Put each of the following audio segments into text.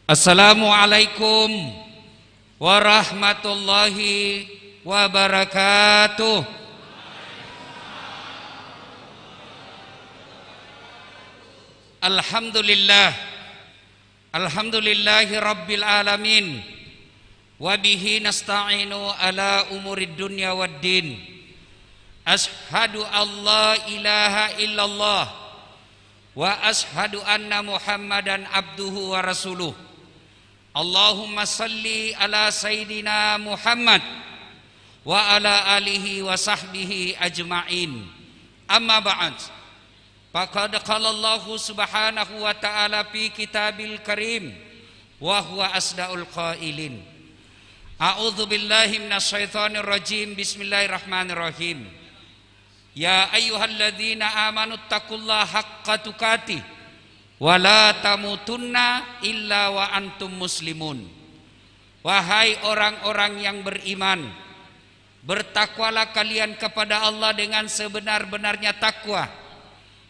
Assalamualaikum warahmatullahi wabarakatuh. Alhamdulillah, alhamdulillahi rabbil alamin. Wabihi nasta'inu ala umurid dunya waddin. Ashhadu an la ilaha illallah wa ashhadu anna muhammadan abduhu wa rasuluh. Allahumma salli ala sayyidina Muhammad wa ala alihi wa sahbihi ajma'in. Amma ba'd. Faqad qala Allah subhanahu wa ta'ala fi kitabil karim wa huwa asdaqul qailin. A'udzu billahi minasyaitonir rajim. Bismillahirrahmanirrahim. Ya ayyuhalladzina amanu taqullaha haqqa tuqatih wa la tamutunna illa wa antum muslimun. Wahai orang-orang yang beriman, bertakwalah kalian kepada Allah dengan sebenar-benarnya takwa,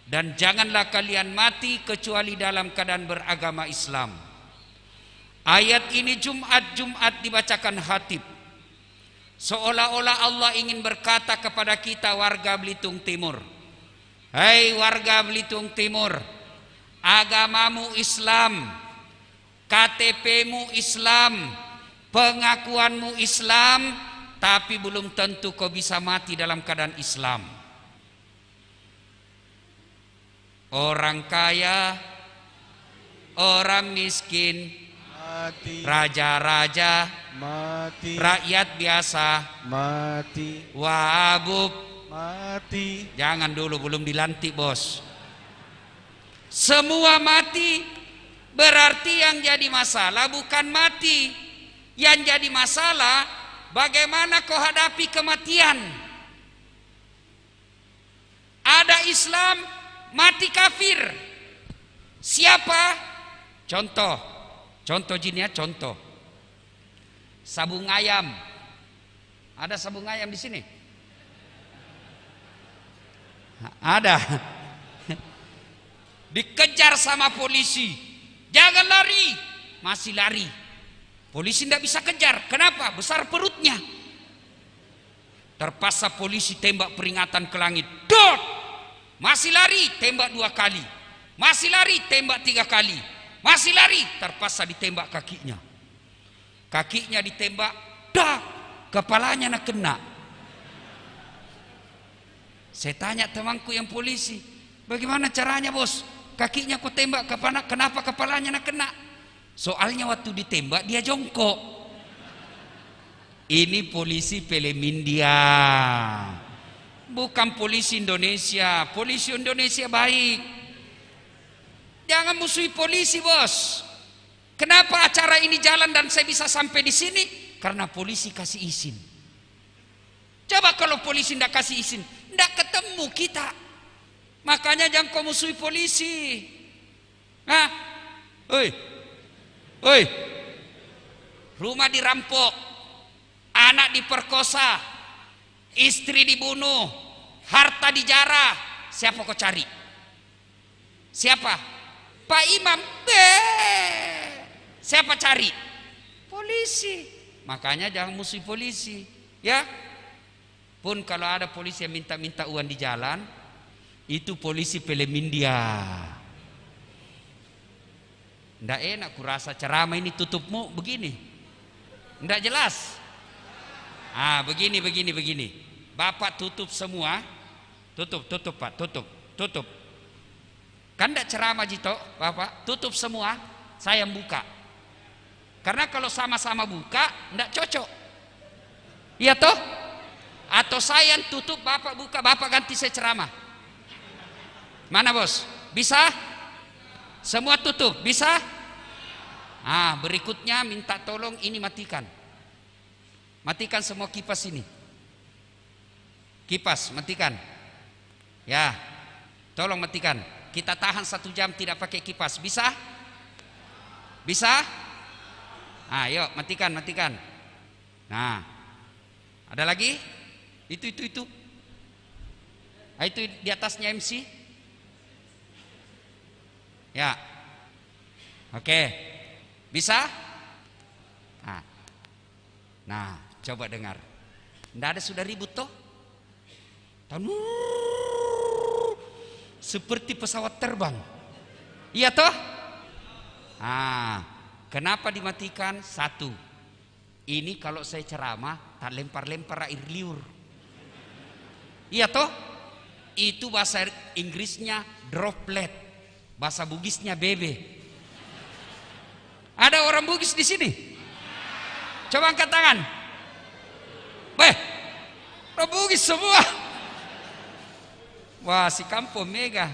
dan janganlah kalian mati kecuali dalam keadaan beragama Islam. Ayat ini Jumat dibacakan khatib, seolah-olah Allah ingin berkata kepada kita warga Belitung Timur, hei warga Belitung Timur, agamamu Islam, KTP-mu Islam, pengakuanmu Islam, tapi belum tentu kau bisa mati dalam keadaan Islam. Orang kaya, orang miskin, mati. Raja-raja, mati. Rakyat biasa, mati. Wabub, mati. Jangan dulu, belum dilantik bos. Semua mati. Berarti yang jadi masalah bukan mati. Yang jadi masalah bagaimana kau hadapi kematian. Ada Islam, mati kafir. Siapa? Contoh jin ya, contoh. Sabung ayam. Ada sabung ayam di sini? Ada. Dikejar sama polisi, jangan lari, masih lari. Polisi tidak bisa kejar, kenapa? Besar perutnya. Terpaksa polisi tembak peringatan ke langit, dot. Masih lari, tembak 2 kali. Masih lari, tembak 3 kali. Masih lari, terpaksa ditembak kakinya. Kakinya ditembak, dak, kepalanya nak kena. Saya tanya temanku yang polisi, bagaimana caranya bos? Kakinya ku tembak, kenapa kepalanya nak kena? Soalnya waktu ditembak dia jongkok. Ini polisi film India, bukan polisi Indonesia. Polisi Indonesia baik. Jangan musuhi polisi bos. Kenapa acara ini jalan dan saya bisa sampai di sini? Karena polisi kasih izin. Coba kalau polisi tidak kasih izin, tidak ketemu kita. Makanya jangan kau musuhi polisi. Nah, oi, rumah dirampok, anak diperkosa, istri dibunuh, harta dijarah. Siapa kau cari? Siapa? Pak Imam. Siapa cari? Polisi. Makanya jangan musuhi polisi, ya. Pun kalau ada polisi yang minta-minta uang di jalan, itu polisi film India. Nggak enak kurasa ceramah ini tutupmu begini, nggak jelas. Begini. Bapak tutup semua, tutup Pak, tutup. Kan nggak ceramah Jito, Bapak tutup semua, saya buka. Karena kalau sama-sama buka, nggak cocok. Iya toh? Atau saya yang tutup, Bapak buka, Bapak ganti saya ceramah. Mana bos? Bisa? Semua tutup, bisa? Berikutnya minta tolong ini matikan. Matikan semua kipas ini. Kipas, matikan. Ya, tolong matikan. Kita tahan 1 jam tidak pakai kipas, bisa? Bisa? Yuk matikan. Nah, ada lagi? Itu. Itu di atasnya MC. Ya. Oke. Bisa? Nah, coba dengar. Nggak ada sudah ribut toh? Seperti pesawat terbang. Iya toh? Kenapa dimatikan? Satu, ini kalau saya ceramah tak lempar-lempar air liur. Iya toh? Itu bahasa Inggrisnya droplet, bahasa Bugisnya bebe. Ada orang Bugis di sini? Coba angkat tangan. Orang Bugis semua. Wah, si kampung mega.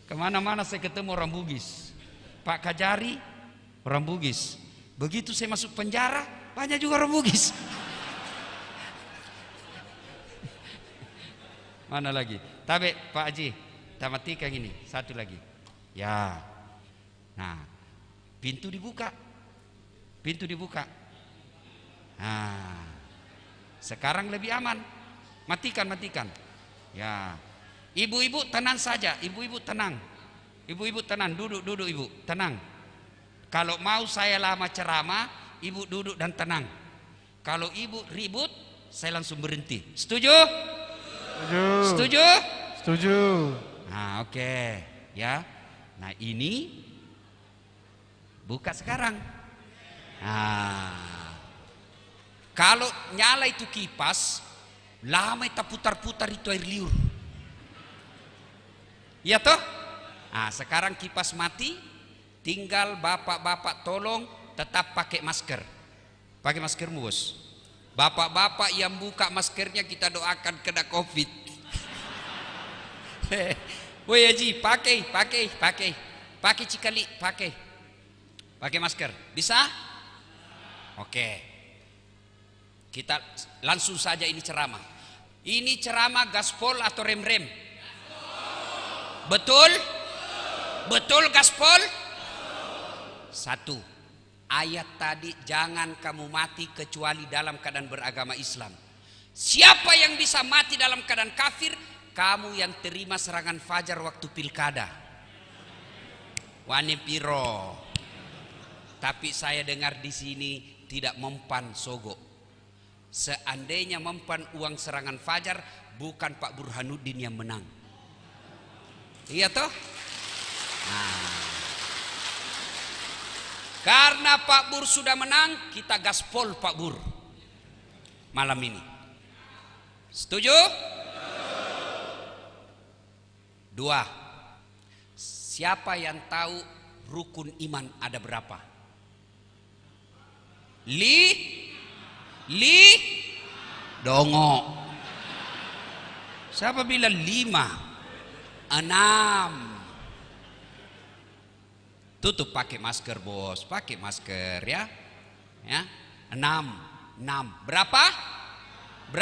Kemana-mana saya ketemu orang Bugis. Pak Kajari orang Bugis. Begitu saya masuk penjara, banyak juga orang Bugis. Mana lagi? Tapi Pak Haji, tamatika gini, satu lagi. Ya. Nah, pintu dibuka. Pintu dibuka. Nah, sekarang lebih aman. Matikan. Ya. Ibu-ibu tenang saja, ibu-ibu tenang. Ibu-ibu tenang, duduk ibu, tenang. Kalau mau saya lama ceramah, ibu duduk dan tenang. Kalau ibu ribut, saya langsung berhenti. Setuju? Setuju? Setuju. Nah, oke. Ya. Nah, ini buka sekarang. Nah, kalau nyala itu kipas, lama kita putar-putar itu air liur. Iya toh? Nah, sekarang kipas mati, tinggal bapak-bapak tolong tetap pakai masker. Pakai maskermu, bos. Bapak-bapak yang buka maskernya kita doakan kena COVID. Woi Haji, pakai cikali, pakai masker. Bisa? Oke. Kita langsung saja ini ceramah. Ini ceramah gaspol atau rem-rem? Betul? Betul gaspol? Satu, ayat tadi, jangan kamu mati kecuali dalam keadaan beragama Islam. Siapa yang bisa mati dalam keadaan kafir? Kamu yang terima serangan fajar waktu pilkada. Wani piro. Tapi saya dengar di sini tidak mempan sogo. Seandainya mempan uang serangan fajar, bukan Pak Burhanuddin yang menang. Iya toh? Nah, karena Pak Bur sudah menang, kita gaspol Pak Bur malam ini. Setuju? Dua, siapa yang tahu rukun iman ada berapa? Dongo. Siapa bilang 5? 6. Tutup pakai masker, bos. Pakai masker ya. Ya. 6. Berapa? 6.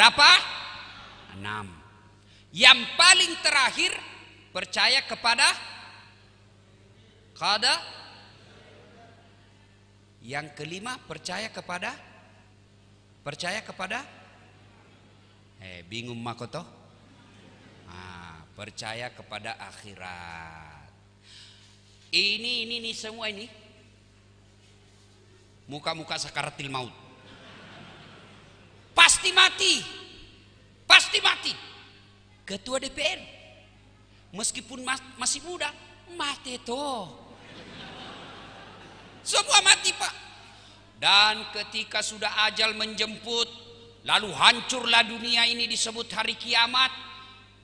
Yang paling terakhir, percaya kepada qada. Yang kelima, percaya kepada bingung makoto. Percaya kepada akhirat. Ini semua ini muka-muka sakaratil maut. Pasti mati. Ketua DPR meskipun masih muda mati toh. Semua mati, Pak. Dan ketika sudah ajal menjemput, lalu hancurlah dunia ini disebut hari kiamat,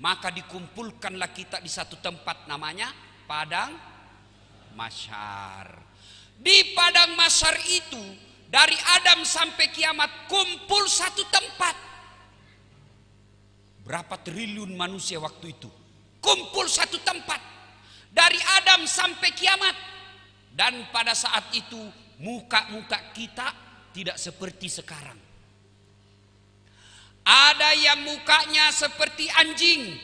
maka dikumpulkanlah kita di satu tempat namanya padang mahsyar. Di padang mahsyar itu dari Adam sampai kiamat kumpul satu tempat. Berapa triliun manusia waktu itu kumpul satu tempat dari Adam sampai kiamat. Dan pada saat itu muka-muka kita tidak seperti sekarang. Ada yang mukanya seperti anjing.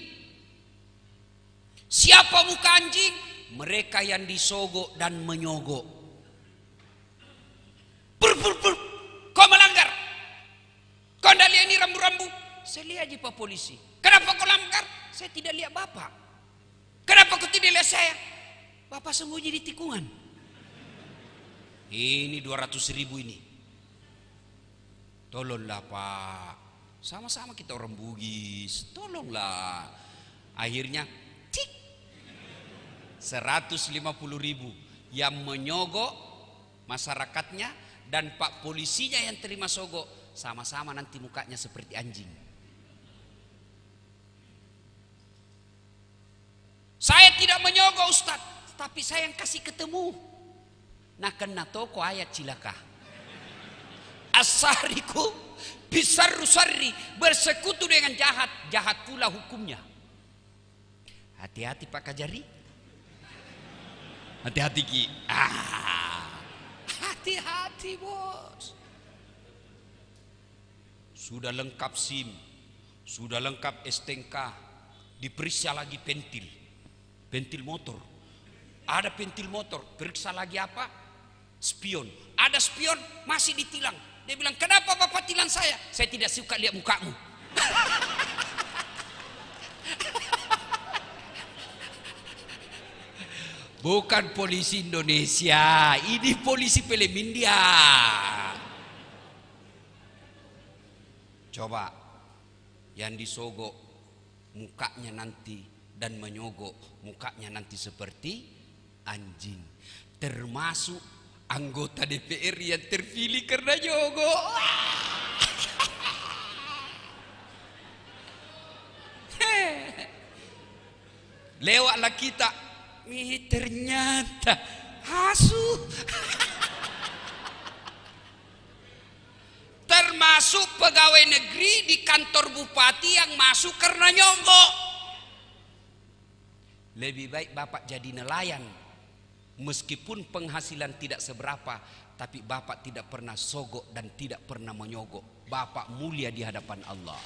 Siapa muka anjing? Mereka yang disogok dan menyogok. Kau melanggar. Kau tidak lihat ini rambu-rambu? Saya lihat aja Pak polisi. Kenapa kau langgar? Saya tidak lihat Bapak. Kenapa kau tidak lihat saya? Bapak sembunyi di tikungan. Ini 200.000 ini. Tolonglah Pak, sama-sama kita orang Bugis, tolonglah. Akhirnya cik 150.000 yang menyogok masyarakatnya, dan Pak polisinya yang terima sogok, sama-sama nanti mukanya seperti anjing. Saya tidak menyogok Ustadz, tapi saya yang kasih ketemu. Nah kena toko ayat cilaka. Asariku bisarusari, bersekutu dengan jahat, jahat pula hukumnya. Hati-hati Pak Kajari. Hati-hati Ki. Hati-hati bos. Sudah lengkap SIM, sudah lengkap STNK, diperiksa lagi pentil motor. Ada pentil motor, periksa lagi apa? Spion. Ada spion, masih ditilang. Dia bilang, kenapa Bapak tilang saya? Saya tidak suka lihat mukamu. Bukan polisi Indonesia, ini polisi film India. Coba yang disogok mukanya nanti dan menyogok mukanya nanti seperti anjing, termasuk anggota DPR yang terpilih karena nyogok. Lewatlah kita, ternyata hasu. Termasuk pegawai negeri di kantor bupati yang masuk karena nyogok. Lebih baik Bapak jadi nelayan, meskipun penghasilan tidak seberapa, tapi Bapak tidak pernah sogok dan tidak pernah menyogok. Bapak mulia di hadapan Allah.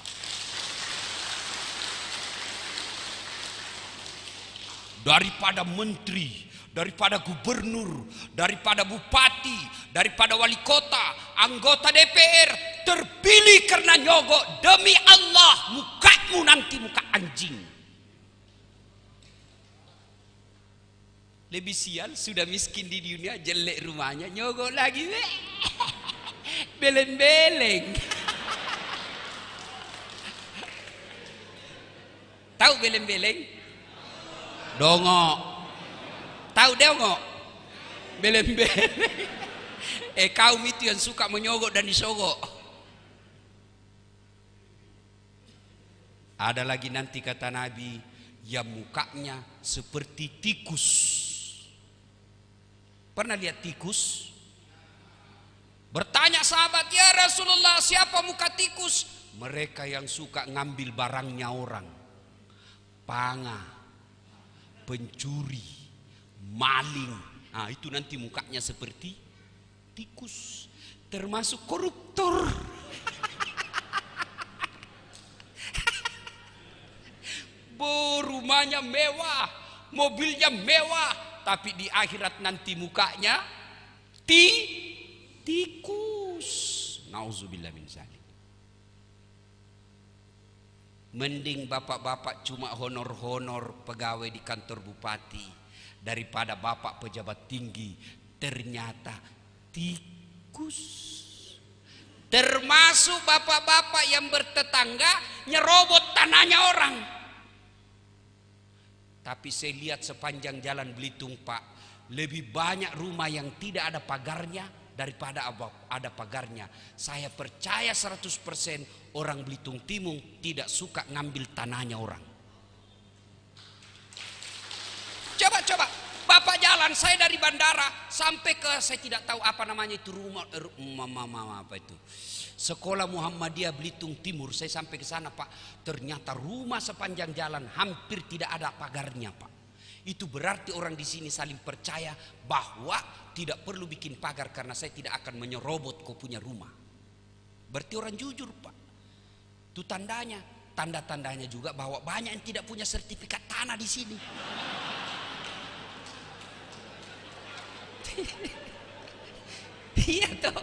Daripada menteri, daripada gubernur, daripada bupati, daripada wali kota, anggota DPR terpilih karena nyogok, demi Allah mukamu nanti muka anjing. Lebih sial, sudah miskin di dunia, jelek rumahnya, nyogok lagi. Beleng-beleng. Tahu beleng-beleng? Dongok. Tahu dongok? Beleng-beleng. Kaum itu yang suka menyogok dan disogok. Ada lagi nanti kata Nabi, yang mukanya seperti tikus. Pernah lihat tikus? Bertanya sahabat, ya Rasulullah, siapa muka tikus? Mereka yang suka ngambil barangnya orang, panga, pencuri, maling. Nah, itu nanti mukanya seperti tikus. Termasuk koruptor. Rumahnya mewah, mobilnya mewah, tapi di akhirat nanti mukanya tikus. Nauzubillah min zalik. Mending bapak-bapak cuma honor-honor pegawai di kantor bupati daripada bapak pejabat tinggi ternyata tikus. Termasuk bapak-bapak yang bertetangga nyerobot tanahnya orang. Tapi saya lihat sepanjang jalan Belitung Pak, lebih banyak rumah yang tidak ada pagarnya daripada ada pagarnya. Saya percaya 100% orang Belitung Timur tidak suka ngambil tanahnya orang. Coba Bapak jalan, saya dari bandara sampai ke, saya tidak tahu apa namanya itu, rumah apa itu, Sekolah Muhammadiyah Belitung Timur. Saya sampai ke sana Pak, ternyata rumah sepanjang jalan hampir tidak ada pagarnya Pak. Itu berarti orang di sini saling percaya bahwa tidak perlu bikin pagar karena saya tidak akan menyerobot kau punya rumah. Berarti orang jujur Pak. Itu tandanya, tanda-tandanya juga bahwa banyak yang tidak punya sertifikat tanah di sini. Iya toh.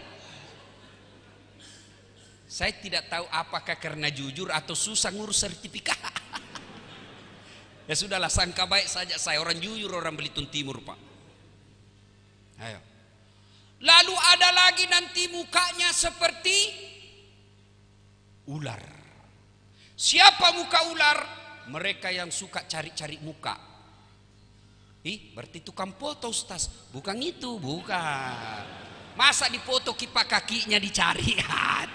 Saya tidak tahu apakah karena jujur atau susah ngurus sertifikat. Ya sudahlah, sangka baik saja saya, orang jujur, orang Belitung Timur Pak. Ayo. Lalu ada lagi nanti mukanya seperti ular. Siapa muka ular? Mereka yang suka cari-cari muka. Berarti tukang foto Ustaz. Bukan itu, bukan. Masa dipoto kipak kakinya dicari?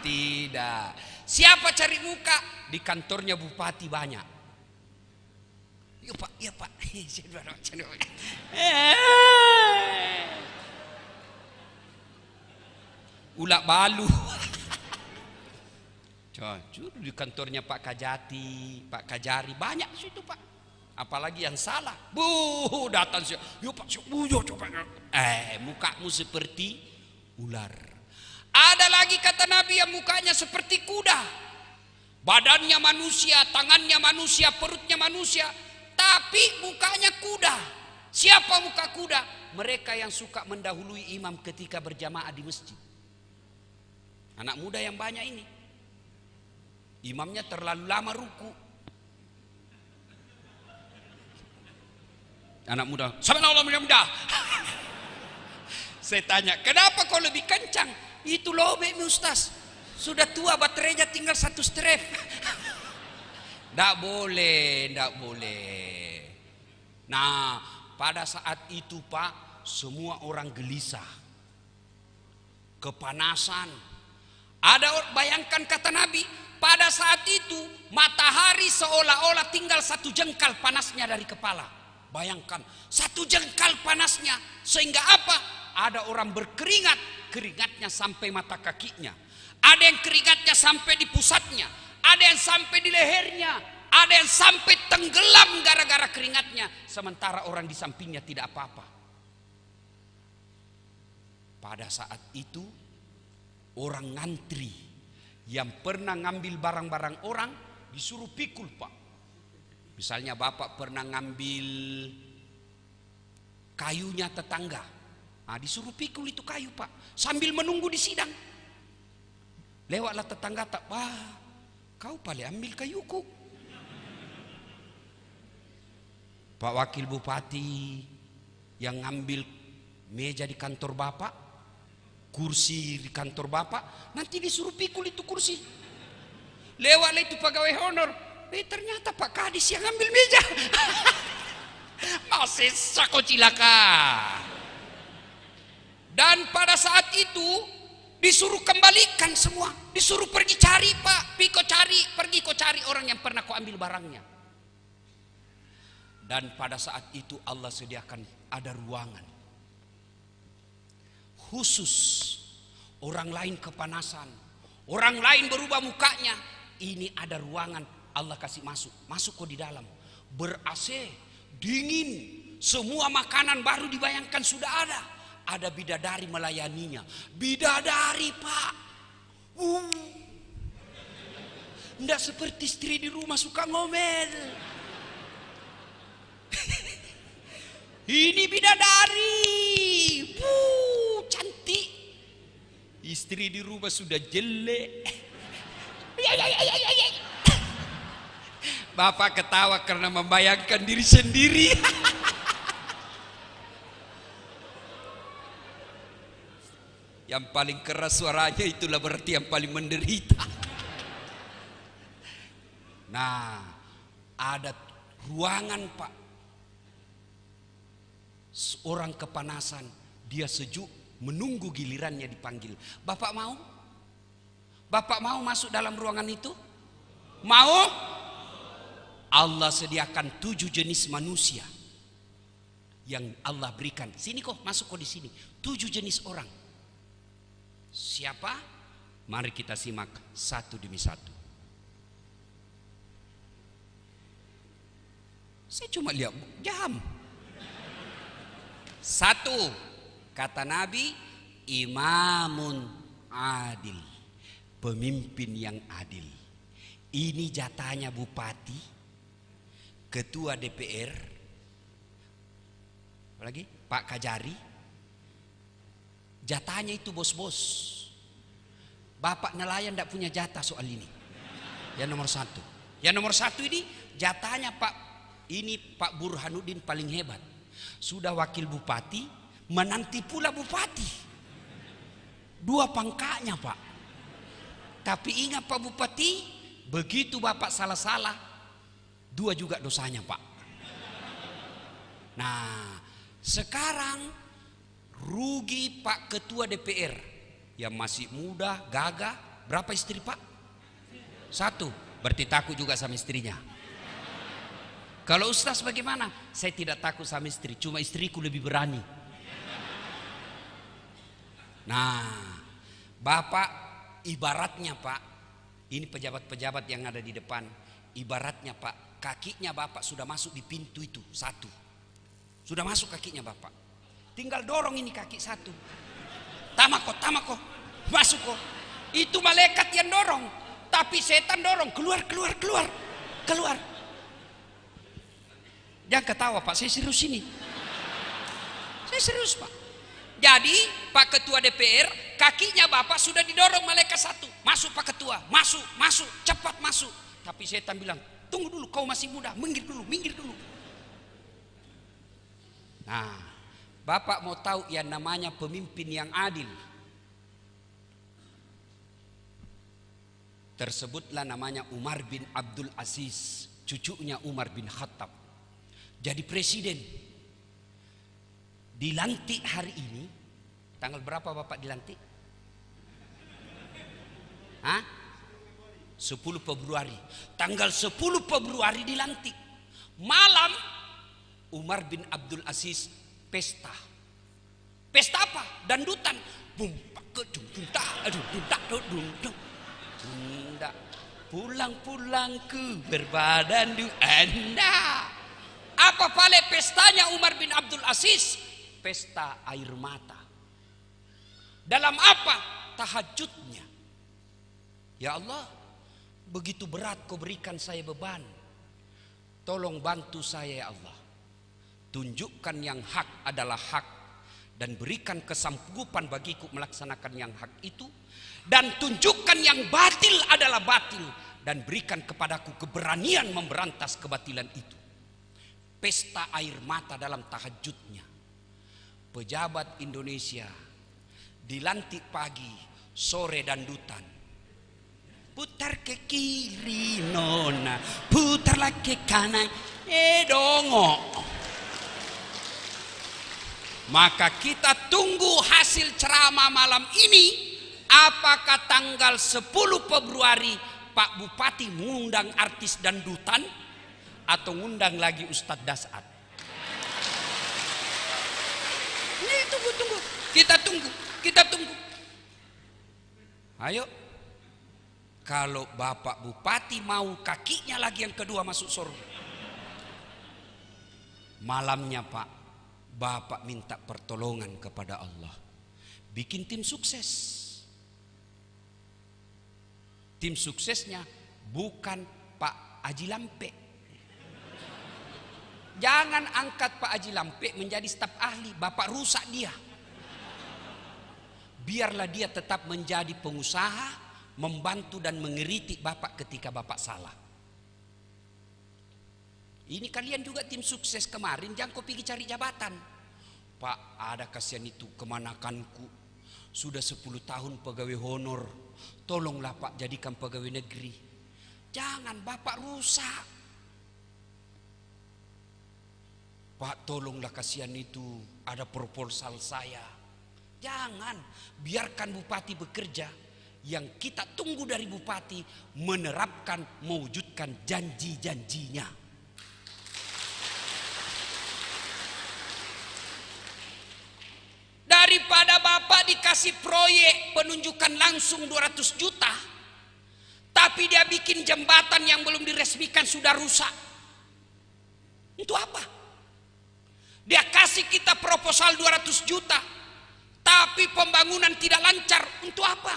Tidak. Siapa cari muka? Di kantornya bupati banyak. Iya Pak, iya Pak. Ulak balu. Coba di kantornya Pak Kajati, Pak Kajari banyak situ Pak. Apalagi yang salah, datang sih. Yuk Pak, coba. Mukamu seperti ular. Ada lagi kata Nabi yang mukanya seperti kuda. Badannya manusia, tangannya manusia, perutnya manusia, tapi mukanya kuda. Siapa muka kuda? Mereka yang suka mendahului imam ketika berjamaah di masjid. Anak muda yang banyak ini. Imamnya terlalu lama ruku. Anak muda, subhanallah muda. Saya tanya, kenapa kau lebih kencang? Itu lobek Ustaz. Sudah tua baterainya tinggal 1 strap. Tidak boleh. Nah, pada saat itu Pak, semua orang gelisah. Kepanasan. Bayangkan kata Nabi, pada saat itu matahari seolah-olah tinggal 1 jengkal panasnya dari kepala. Bayangkan 1 jengkal panasnya, sehingga apa? Ada orang berkeringat, keringatnya sampai mata kakinya. Ada yang keringatnya sampai di pusatnya, ada yang sampai di lehernya, ada yang sampai tenggelam gara-gara keringatnya. Sementara orang di sampingnya tidak apa-apa. Pada saat itu orang ngantri yang pernah ngambil barang-barang orang disuruh pikul Pak. Misalnya bapak pernah ngambil kayunya tetangga, disuruh pikul itu kayu Pak, sambil menunggu di sidang. Lewatlah tetangga tak, kau paling ambil kayuku. Pak Wakil Bupati yang ngambil meja di kantor bapak, kursi di kantor bapak, nanti disuruh pikul itu kursi. Lewatlah itu pegawai honor, ternyata Pak Kadis yang ngambil meja. Masih sako cilaka. Dan pada saat itu disuruh kembalikan semua, disuruh pergi cari Pak, pergi kau cari orang yang pernah kau ambil barangnya. Dan pada saat itu Allah sediakan ada ruangan khusus, orang lain kepanasan, orang lain berubah mukanya. Ini ada ruangan Allah kasih masuk kau di dalam, ber-AC, dingin, semua makanan baru dibayangkan sudah ada. Ada bidadari melayaninya. Bidadari Pak. Nggak seperti istri di rumah suka ngomel. Ini bidadari. Cantik. Istri di rumah sudah jelek. Bapak ketawa karena membayangkan diri sendiri. Yang paling keras suaranya itulah berarti yang paling menderita. Nah, ada ruangan Pak. Orang kepanasan, dia sejuk menunggu gilirannya dipanggil. Bapak mau? Bapak mau masuk dalam ruangan itu? Mau? Allah sediakan 7 jenis manusia yang Allah berikan. Sini kok, masuk kok di sini. 7 jenis orang. Siapa? Mari kita simak satu demi satu. Saya cuma lihat jam. 1, kata Nabi, imamun adil, pemimpin yang adil. Ini jatahnya bupati, ketua DPR, apalagi Pak Kajari. Jatahnya itu bos-bos. Bapak nelayan tidak punya jatah soal ini. Yang nomor 1. Yang nomor 1 ini jatahnya Pak Burhanuddin paling hebat. Sudah wakil bupati, menanti pula bupati. 2 pangkatnya Pak. Tapi ingat Pak Bupati, begitu Bapak salah-salah, 2 juga dosanya Pak. Nah, sekarang rugi Pak Ketua DPR yang masih muda, gagah. Berapa istri Pak? 1. Berarti takut juga sama istrinya. Kalau Ustaz bagaimana? Saya tidak takut sama istri, cuma istriku lebih berani. Nah, Bapak ibaratnya Pak, ini pejabat-pejabat yang ada di depan, ibaratnya Pak, kakinya Bapak sudah masuk di pintu itu 1. Sudah masuk kakinya Bapak. Tinggal dorong ini kaki 1. Tamako, masuk kok. Itu malaikat yang dorong, tapi setan dorong, keluar. Jangan ketawa Pak, saya serius ini. Saya serius Pak. Jadi Pak Ketua DPR, kakinya Bapak sudah didorong malaikat 1. Masuk Pak Ketua, masuk, cepat masuk. Tapi setan bilang, tunggu dulu, kau masih muda, minggir dulu. Nah, Bapak mau tahu yang namanya pemimpin yang adil? Tersebutlah namanya Umar bin Abdul Aziz, cucunya Umar bin Khattab. Jadi presiden. Dilantik hari ini. Tanggal berapa Bapak dilantik? 10 Februari. Tanggal 10 Februari dilantik. Malam Umar bin Abdul Aziz pesta. Pesta apa? Dandutan. Pulang ku berbadan du Anda. Apa pale pestanya Umar bin Abdul Aziz? Pesta air mata. Dalam apa? Tahajudnya. Ya Allah, begitu berat kau berikan saya beban. Tolong bantu saya ya Allah. Tunjukkan yang hak adalah hak, dan berikan kesanggupan bagiku melaksanakan yang hak itu, dan tunjukkan yang batil adalah batil, dan berikan kepadaku keberanian memberantas kebatilan itu. Pesta air mata dalam tahajudnya. Pejabat Indonesia dilantik pagi, sore dandutan. Putar ke kiri nona, putarlah ke kanan, dongok. Maka kita tunggu hasil ceramah malam ini. Apakah tanggal 10 Februari Pak Bupati mengundang artis dandutan atau ngundang lagi Ustadz Dasat? Ini tunggu. Kita tunggu. Ayo. Kalau Bapak Bupati mau kakinya lagi yang kedua masuk surga. Malamnya Pak, Bapak minta pertolongan kepada Allah. Bikin tim sukses. Tim suksesnya bukan Pak Haji Lampe. Jangan angkat Pak Haji Lampe menjadi staf ahli. Bapak rusak dia. Biarlah dia tetap menjadi pengusaha, membantu dan mengeritik Bapak ketika Bapak salah. Ini kalian juga tim sukses kemarin, jangan kau pergi cari jabatan. Pak, ada kasihan itu kemanakanku. Sudah 10 tahun pegawai honor. Tolonglah Pak jadikan pegawai negeri. Jangan, Bapak rusak. Pak, tolonglah kasihan itu, ada proposal saya. Jangan, biarkan Bupati bekerja. Yang kita tunggu dari Bupati menerapkan, mewujudkan janji-janjinya. Daripada Bapak dikasih proyek penunjukan langsung 200 juta, tapi dia bikin jembatan yang belum diresmikan sudah rusak. Untuk apa? Dia kasih kita proposal 200 juta, tapi pembangunan tidak lancar. Untuk apa?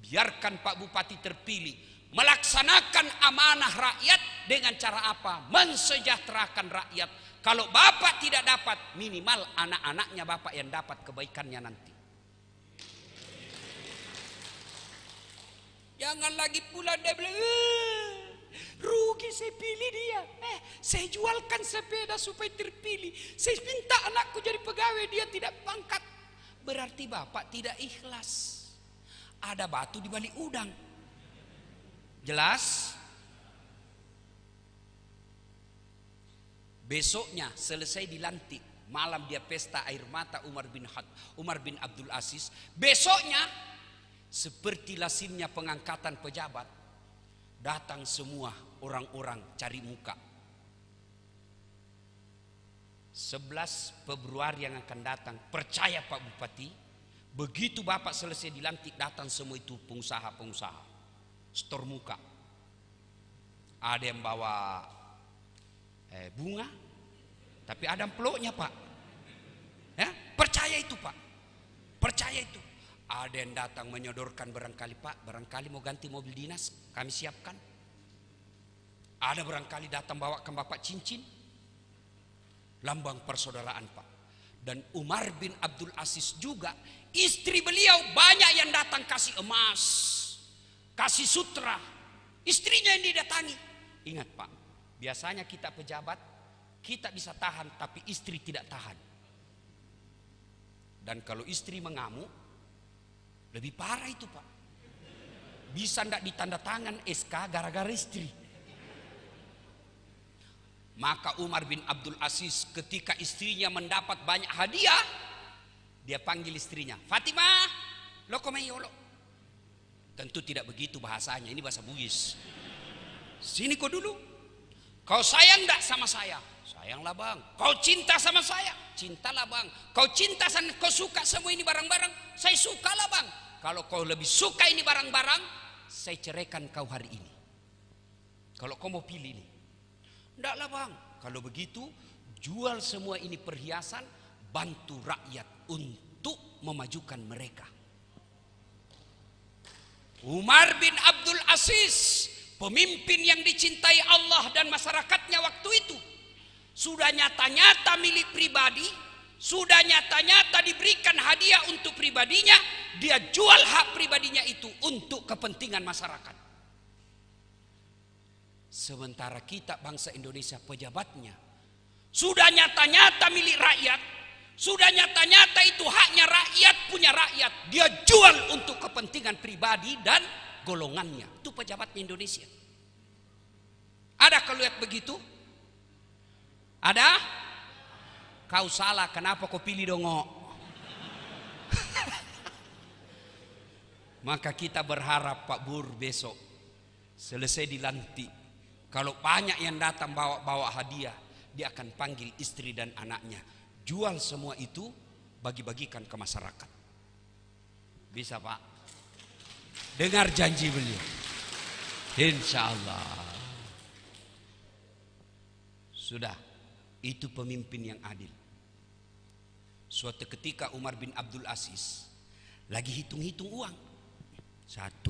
Biarkan Pak Bupati terpilih melaksanakan amanah rakyat dengan cara apa? Mensejahterakan rakyat. Kalau Bapak tidak dapat, minimal anak-anaknya Bapak yang dapat kebaikannya nanti. Jangan lagi pula dia bilang, rugi saya pilih dia. Saya jualkan sepeda supaya terpilih. Saya minta anakku jadi pegawai, dia tidak pangkat. berarti Bapak tidak ikhlas. Ada batu di balik udang. Jelas? Besoknya selesai dilantik, malam dia pesta air mata Umar bin Abdul Aziz. Besoknya seperti lazimnya pengangkatan pejabat, datang semua orang-orang cari muka. 11 Februari yang akan datang, percaya Pak Bupati, begitu Bapak selesai dilantik datang semua itu pengusaha-pengusaha, stor muka. Ada yang bawa bunga, tapi ada amplopnya Pak. Ya, percaya itu Pak, percaya itu. Ada yang datang menyodorkan barangkali Pak, barangkali mau ganti mobil dinas, kami siapkan. Ada barangkali datang bawakan Bapak cincin, lambang persaudaraan Pak. Dan Umar bin Abdul Aziz juga, istri beliau banyak yang datang kasih emas, kasih sutra, istrinya yang didatangi. Ingat Pak, biasanya kita pejabat, kita bisa tahan, tapi istri tidak tahan. Dan kalau istri mengamuk, lebih parah itu Pak. Bisa ndak ditanda tangan SK gara-gara istri. Maka Umar bin Abdul Aziz ketika istrinya mendapat banyak hadiah, dia panggil istrinya, Fatimah, lo komeyolo. Tentu tidak begitu bahasanya, ini bahasa Bugis. Sini kau dulu. Kau sayang enggak sama saya? Sayanglah bang. Kau cinta sama saya? Cintalah bang. Kau cinta sama, kau suka semua ini barang-barang? Saya sukalah bang. Kalau kau lebih suka ini barang-barang, saya ceraikan kau hari ini. Kalau kau mau pilih ini. Enggaklah bang. Kalau begitu, jual semua ini perhiasan, bantu rakyat untuk memajukan mereka. Umar bin Abdul Aziz, pemimpin yang dicintai Allah dan masyarakatnya waktu itu, sudah nyata-nyata milik pribadi, sudah nyata-nyata diberikan hadiah untuk pribadinya, dia jual hak pribadinya itu untuk kepentingan masyarakat. Sementara kita bangsa Indonesia pejabatnya sudah nyata-nyata milik rakyat, sudah nyata-nyata itu haknya rakyat, punya rakyat, dia jual untuk kepentingan pribadi dan golongannya. Itu pejabatnya Indonesia. Ada kalau lihat begitu? Ada? Kau salah, kenapa kau pilih dongok? Maka kita berharap Pak Bur besok selesai dilantik, kalau banyak yang datang bawa hadiah, dia akan panggil istri dan anaknya, jual semua itu, bagi-bagikan ke masyarakat. Bisa Pak? Dengar janji beliau. Insya Allah. Sudah, itu pemimpin yang adil. Suatu ketika Umar bin Abdul Aziz lagi hitung-hitung uang. 1,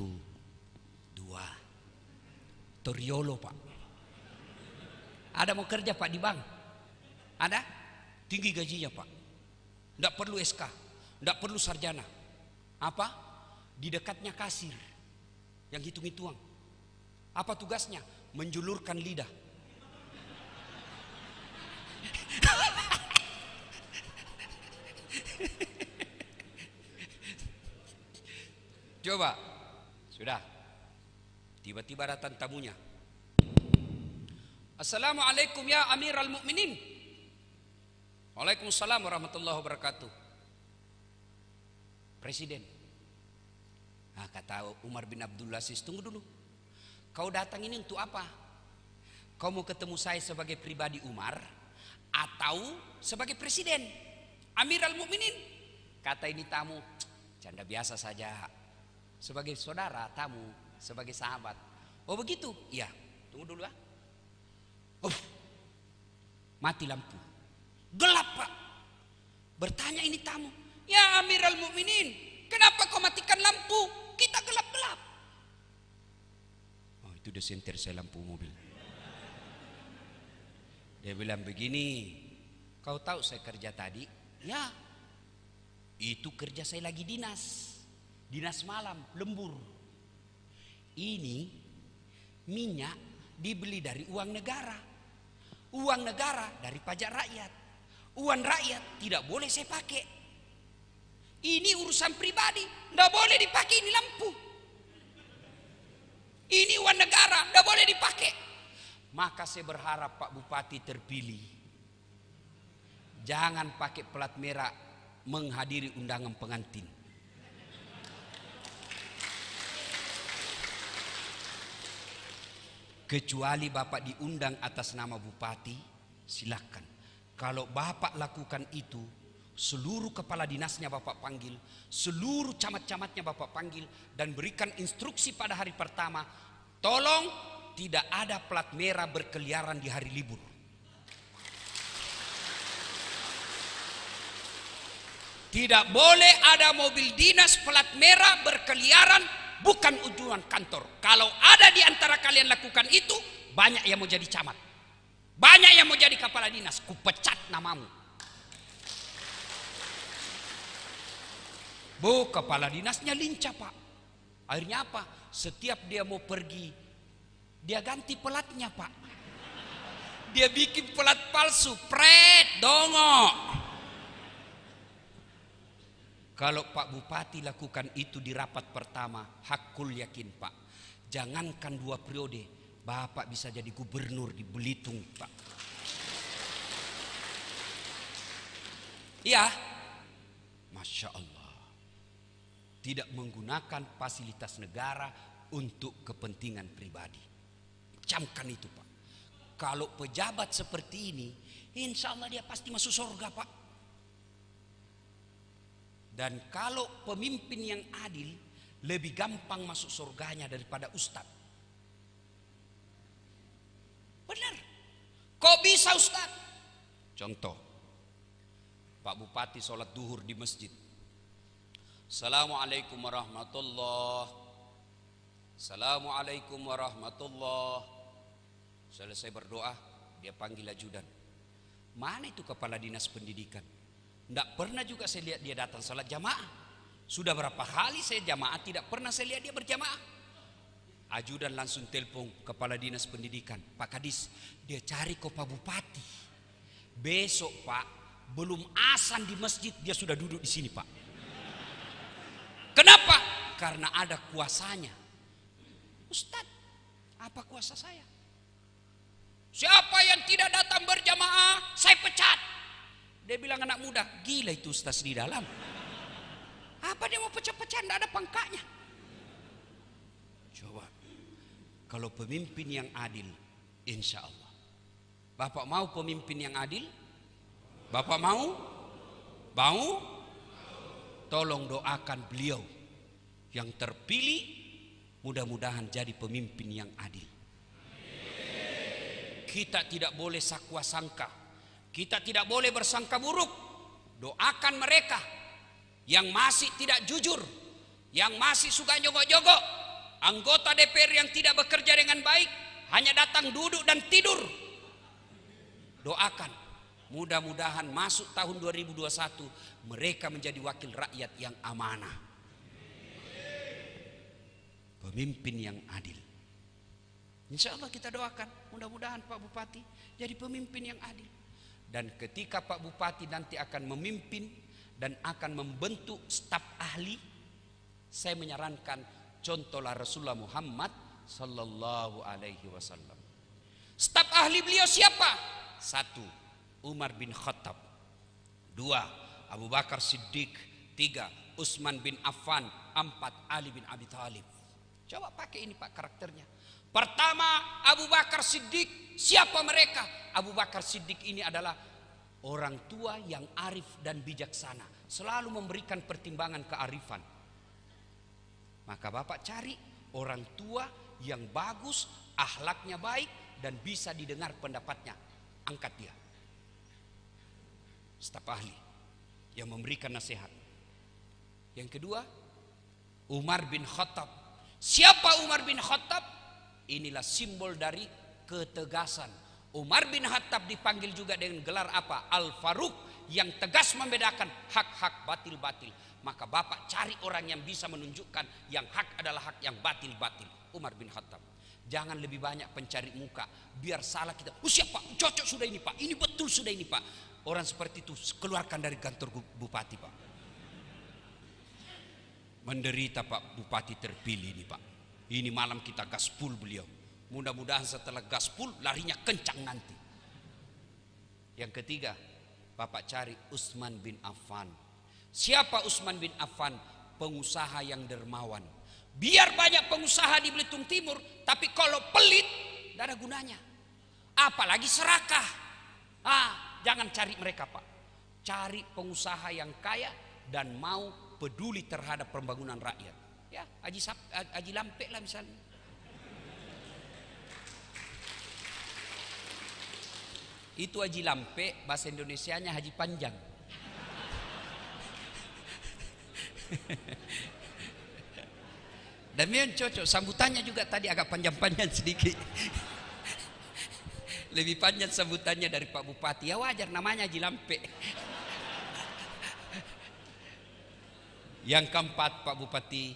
2, Toriolo Pak. Ada mau kerja Pak di bank? Ada? Tinggi gajinya Pak. Tidak perlu SK, tidak perlu sarjana. Apa? Di dekatnya kasir yang hitung-hitung uang. Apa tugasnya? Menjulurkan lidah. Coba, sudah. Tiba-tiba datang tamunya. Assalamualaikum ya Amirul Mukminin. Waalaikumsalam warahmatullahi wabarakatuh. Presiden. Nah, kata Umar bin Abdul Aziz, tunggu dulu. Kau datang ini untuk apa? Kau mau ketemu saya sebagai pribadi Umar atau sebagai presiden? Amirul Mukminin. Kata ini tamu, canda biasa saja. Sebagai saudara, tamu, sebagai sahabat. Oh begitu? Iya. Tunggu dulu ya. Mati lampu. Gelap Pak. Bertanya ini tamu, ya Amirul Mukminin, kenapa kau matikan lampu? Kita gelap-gelap. Oh itu udah senter saya lampu mobil. Dia bilang begini, kau tahu saya kerja tadi? Ya, itu kerja saya lagi dinas. Dinas malam, lembur. Ini minyak dibeli dari uang negara. Uang negara dari pajak rakyat. Uang rakyat tidak boleh saya pakai. Ini urusan pribadi, nggak boleh dipakai ini lampu. Ini uang negara, nggak boleh dipakai. Maka saya berharap Pak Bupati terpilih, jangan pakai plat merah menghadiri undangan pengantin. Kecuali Bapak diundang atas nama Bupati, silakan. Kalau Bapak lakukan itu, seluruh kepala dinasnya Bapak panggil, seluruh camat-camatnya Bapak panggil, dan berikan instruksi pada hari pertama, tolong tidak ada plat merah berkeliaran di hari libur. Tidak boleh ada mobil dinas plat merah berkeliaran bukan tujuan kantor. Kalau ada di antara kalian lakukan itu, banyak yang mau jadi camat, banyak yang mau jadi kepala dinas, kupecat namamu. Bu, kepala dinasnya lincah Pak. Akhirnya apa? Setiap dia mau pergi, dia ganti pelatnya Pak. Dia bikin pelat palsu, pret, dongok. Kalau Pak Bupati lakukan itu di rapat pertama, hakul yakin Pak, jangankan 2 periode, Bapak bisa jadi gubernur di Belitung Pak. Ya, Masya Allah. Tidak menggunakan fasilitas negara untuk kepentingan pribadi. Camkan itu Pak. Kalau pejabat seperti ini, insya Allah dia pasti masuk surga Pak. Dan kalau pemimpin yang adil, lebih gampang masuk surganya daripada ustadz. Benar. Kok bisa ustadz? Contoh, Pak Bupati sholat duhur di masjid. Assalamualaikum warahmatullah. Assalamualaikum warahmatullah. Selesai berdoa, dia panggil ajudan. Mana itu kepala dinas pendidikan? Tidak pernah juga saya lihat dia datang sholat jamaah. Sudah berapa kali saya jamaah, tidak pernah saya lihat dia berjamaah. Ajudan langsung telepon kepala dinas pendidikan, Pak Kadis, dia cari kok Pak Bupati. Besok Pak, belum azan di masjid dia sudah duduk di sini Pak. Kenapa? Karena ada kuasanya. Ustadz, apa kuasa saya? Siapa yang tidak datang berjamaah, saya pecat. Dia bilang anak muda, gila itu ustaz di dalam. Apa dia mau pecah-pecah, tidak ada pangkanya. Coba, kalau pemimpin yang adil, insya Allah. Bapak mau pemimpin yang adil? Bapak mau? Mau? Tolong doakan beliau yang terpilih, mudah-mudahan jadi pemimpin yang adil. Kita tidak boleh sakwa sangka. Kita tidak boleh bersangka buruk. Doakan mereka yang masih tidak jujur, yang masih suka jogok-jogok, anggota DPR yang tidak bekerja dengan baik, hanya datang duduk dan tidur. Doakan, mudah-mudahan masuk tahun 2021 mereka menjadi wakil rakyat yang amanah, pemimpin yang adil. Insya Allah kita doakan, mudah-mudahan Pak Bupati jadi pemimpin yang adil. Dan ketika Pak Bupati nanti akan memimpin dan akan membentuk staf ahli, saya menyarankan contohlah Rasulullah Muhammad sallallahu alaihi wasallam. Staf ahli beliau siapa? 1. Umar bin Khattab. 2. Abu Bakar Siddiq. 3. Utsman bin Affan. 4. Ali bin Abi Thalib. Coba pakai ini Pak karakternya. Pertama, Abu Bakar Siddiq. Siapa mereka? Abu Bakar Siddiq ini adalah orang tua yang arif dan bijaksana, selalu memberikan pertimbangan kearifan. Maka Bapak cari orang tua yang bagus, akhlaknya baik dan bisa didengar pendapatnya. Angkat dia. Staf ahli yang memberikan nasihat. Yang kedua, Umar bin Khattab. Siapa Umar bin Khattab? Inilah simbol dari ketegasan. Umar bin Khattab dipanggil juga dengan gelar apa? Al-Faruq, yang tegas membedakan hak-hak batil-batil. Maka Bapak cari orang yang bisa menunjukkan yang hak adalah hak, yang batil-batil. Umar bin Khattab. Jangan lebih banyak pencari muka, biar salah kita. Oh siapa? Cocok sudah ini Pak, ini betul sudah ini Pak. Orang seperti itu keluarkan dari kantor bupati Pak. Menderita Pak Bupati terpilih ini Pak. Ini malam kita gaspul beliau. Mudah-mudahan setelah gaspul larinya kencang nanti. Yang ketiga, Bapak cari Utsman bin Affan. Siapa Utsman bin Affan? Pengusaha yang dermawan. Biar banyak pengusaha di Belitung Timur, tapi kalau pelit, tidak ada gunanya. Apalagi serakah. Jangan cari mereka Pak. Cari pengusaha yang kaya dan mau peduli terhadap pembangunan rakyat. Ya, Haji Lampek lah misalnya. Itu Haji Lampek, bahasa Indonesianya Haji Panjang. Dan memang cocok, sambutannya juga tadi agak panjang-panjang sedikit. Lebih panjang sambutannya dari Pak Bupati. Ya wajar, namanya Haji Lampek. Yang keempat Pak Bupati,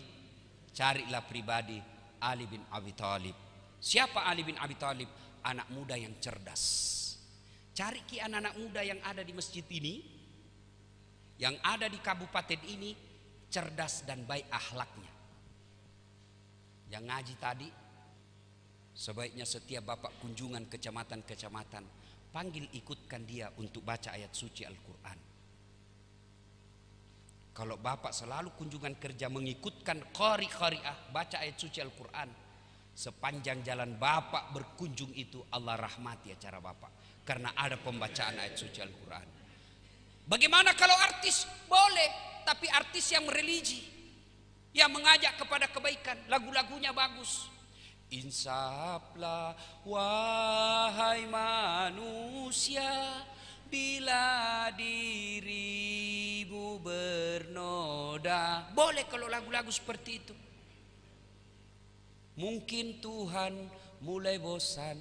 carilah pribadi Ali bin Abi Thalib. Siapa Ali bin Abi Thalib? Anak muda yang cerdas. Cari anak-anak muda yang ada di masjid ini, yang ada di kabupaten ini, cerdas dan baik akhlaknya. Yang ngaji tadi, sebaiknya setiap Bapak kunjungan kecamatan-kecamatan, panggil ikutkan dia untuk baca ayat suci Al-Quran. Kalau Bapak selalu kunjungan kerja mengikutkan qari-qari'ah, baca ayat suci Al-Quran, sepanjang jalan Bapak berkunjung itu Allah rahmati acara Bapak. Karena ada pembacaan ayat suci Al-Quran. Bagaimana kalau artis? Boleh, tapi artis yang religi, yang mengajak kepada kebaikan, lagu-lagunya bagus. Insaflah wahai manusia, bila dirimu bernoda. Boleh kalau lagu-lagu seperti itu. Mungkin Tuhan mulai bosan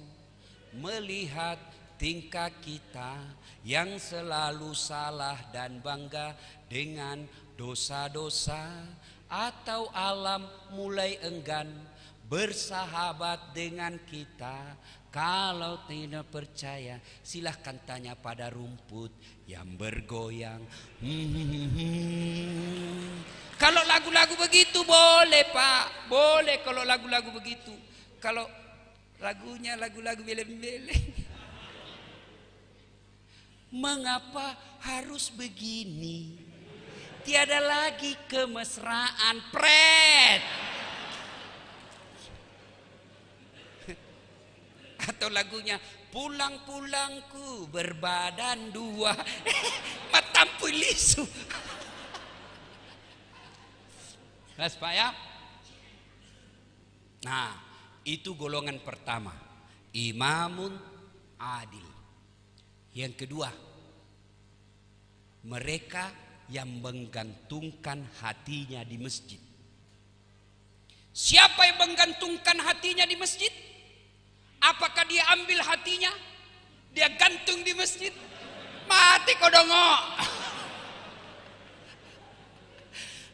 melihat tingkah kita yang selalu salah dan bangga dengan dosa-dosa, atau alam mulai enggan bersahabat dengan kita. Kalau tidak percaya, silahkan tanya pada rumput yang bergoyang. Kalau lagu-lagu begitu boleh Pak, boleh kalau lagu-lagu begitu. Kalau lagunya lagu-lagu bele-bele, mengapa harus begini? Tiada lagi kemesraan, pret. Atau lagunya pulang-pulangku berbadan dua, matampu lisu. Mas Pak ya. Nah, itu golongan pertama, imamun adil. Yang kedua, mereka yang menggantungkan hatinya di masjid. Siapa yang menggantungkan hatinya di masjid? Apakah dia ambil hatinya, dia gantung di masjid? Mati kodongo.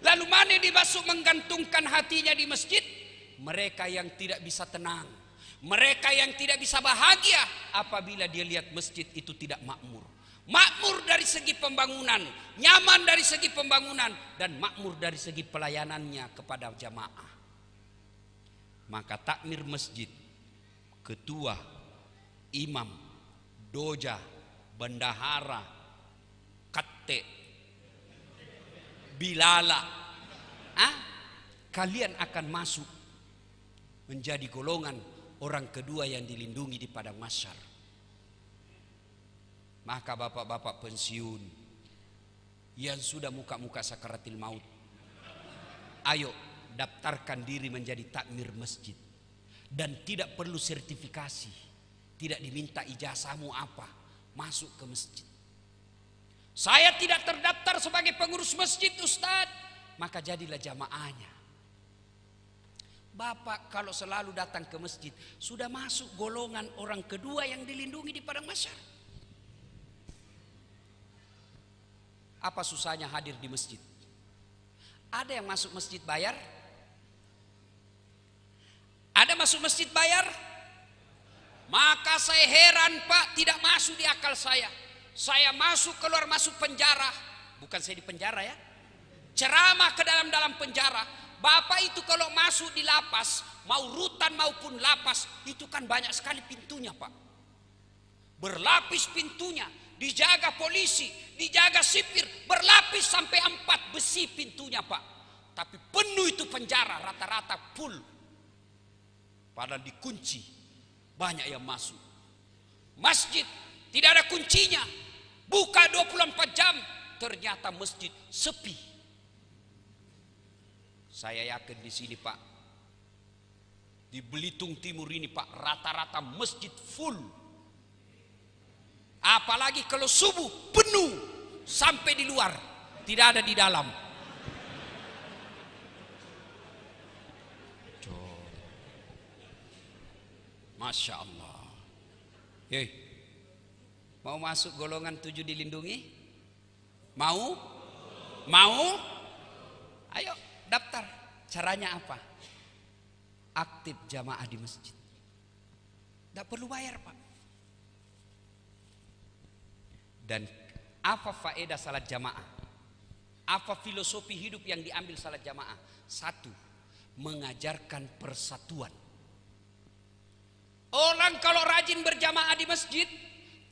Lalu mana dimaksud menggantungkan hatinya di masjid? Mereka yang tidak bisa tenang, mereka yang tidak bisa bahagia apabila dia lihat masjid itu tidak makmur. Makmur dari segi pembangunan, nyaman dari segi pembangunan, dan makmur dari segi pelayanannya kepada jamaah. Maka takmir masjid, ketua, imam, doja, bendahara, kate, bilala, kalian akan masuk menjadi golongan orang kedua yang dilindungi di padang mahsyar. Maka bapak-bapak pensiun yang sudah muka-muka sakaratil maut, ayo daftarkan diri menjadi takmir masjid. Dan tidak perlu sertifikasi, tidak diminta ijazahmu apa, masuk ke masjid. Saya tidak terdaftar sebagai pengurus masjid Ustadz, maka jadilah jamaahnya. Bapak kalau selalu datang ke masjid, sudah masuk golongan orang kedua yang dilindungi di padang mahsyar. Apa susahnya hadir di masjid? Ada yang masuk masjid bayar? Ada masuk masjid bayar? Maka saya heran Pak, tidak masuk di akal saya. Saya masuk keluar masuk penjara. Bukan saya di penjara ya. ceramah ke dalam penjara. Bapak itu kalau masuk di lapas, mau rutan maupun lapas, itu kan banyak sekali pintunya, Pak. Berlapis pintunya, dijaga polisi, dijaga sipir, berlapis sampai 4 besi pintunya, Pak. Tapi penuh itu penjara, rata-rata full. Padahal dikunci, banyak yang masuk. Masjid tidak ada kuncinya, buka 24 jam, ternyata masjid sepi. Saya yakin di sini, Pak, di Belitung Timur ini, Pak, rata-rata masjid full. Apalagi kalau subuh penuh sampai di luar, tidak ada di dalam. Masya Allah. Hei, mau masuk golongan 7 dilindungi? Mau? Mau? Ayo daftar. Caranya apa? Aktif jamaah di masjid. Tidak perlu bayar, Pak. Dan apa faedah salat jamaah? Apa filosofi hidup yang diambil salat jamaah? 1, mengajarkan persatuan. Orang kalau rajin berjamaah di masjid,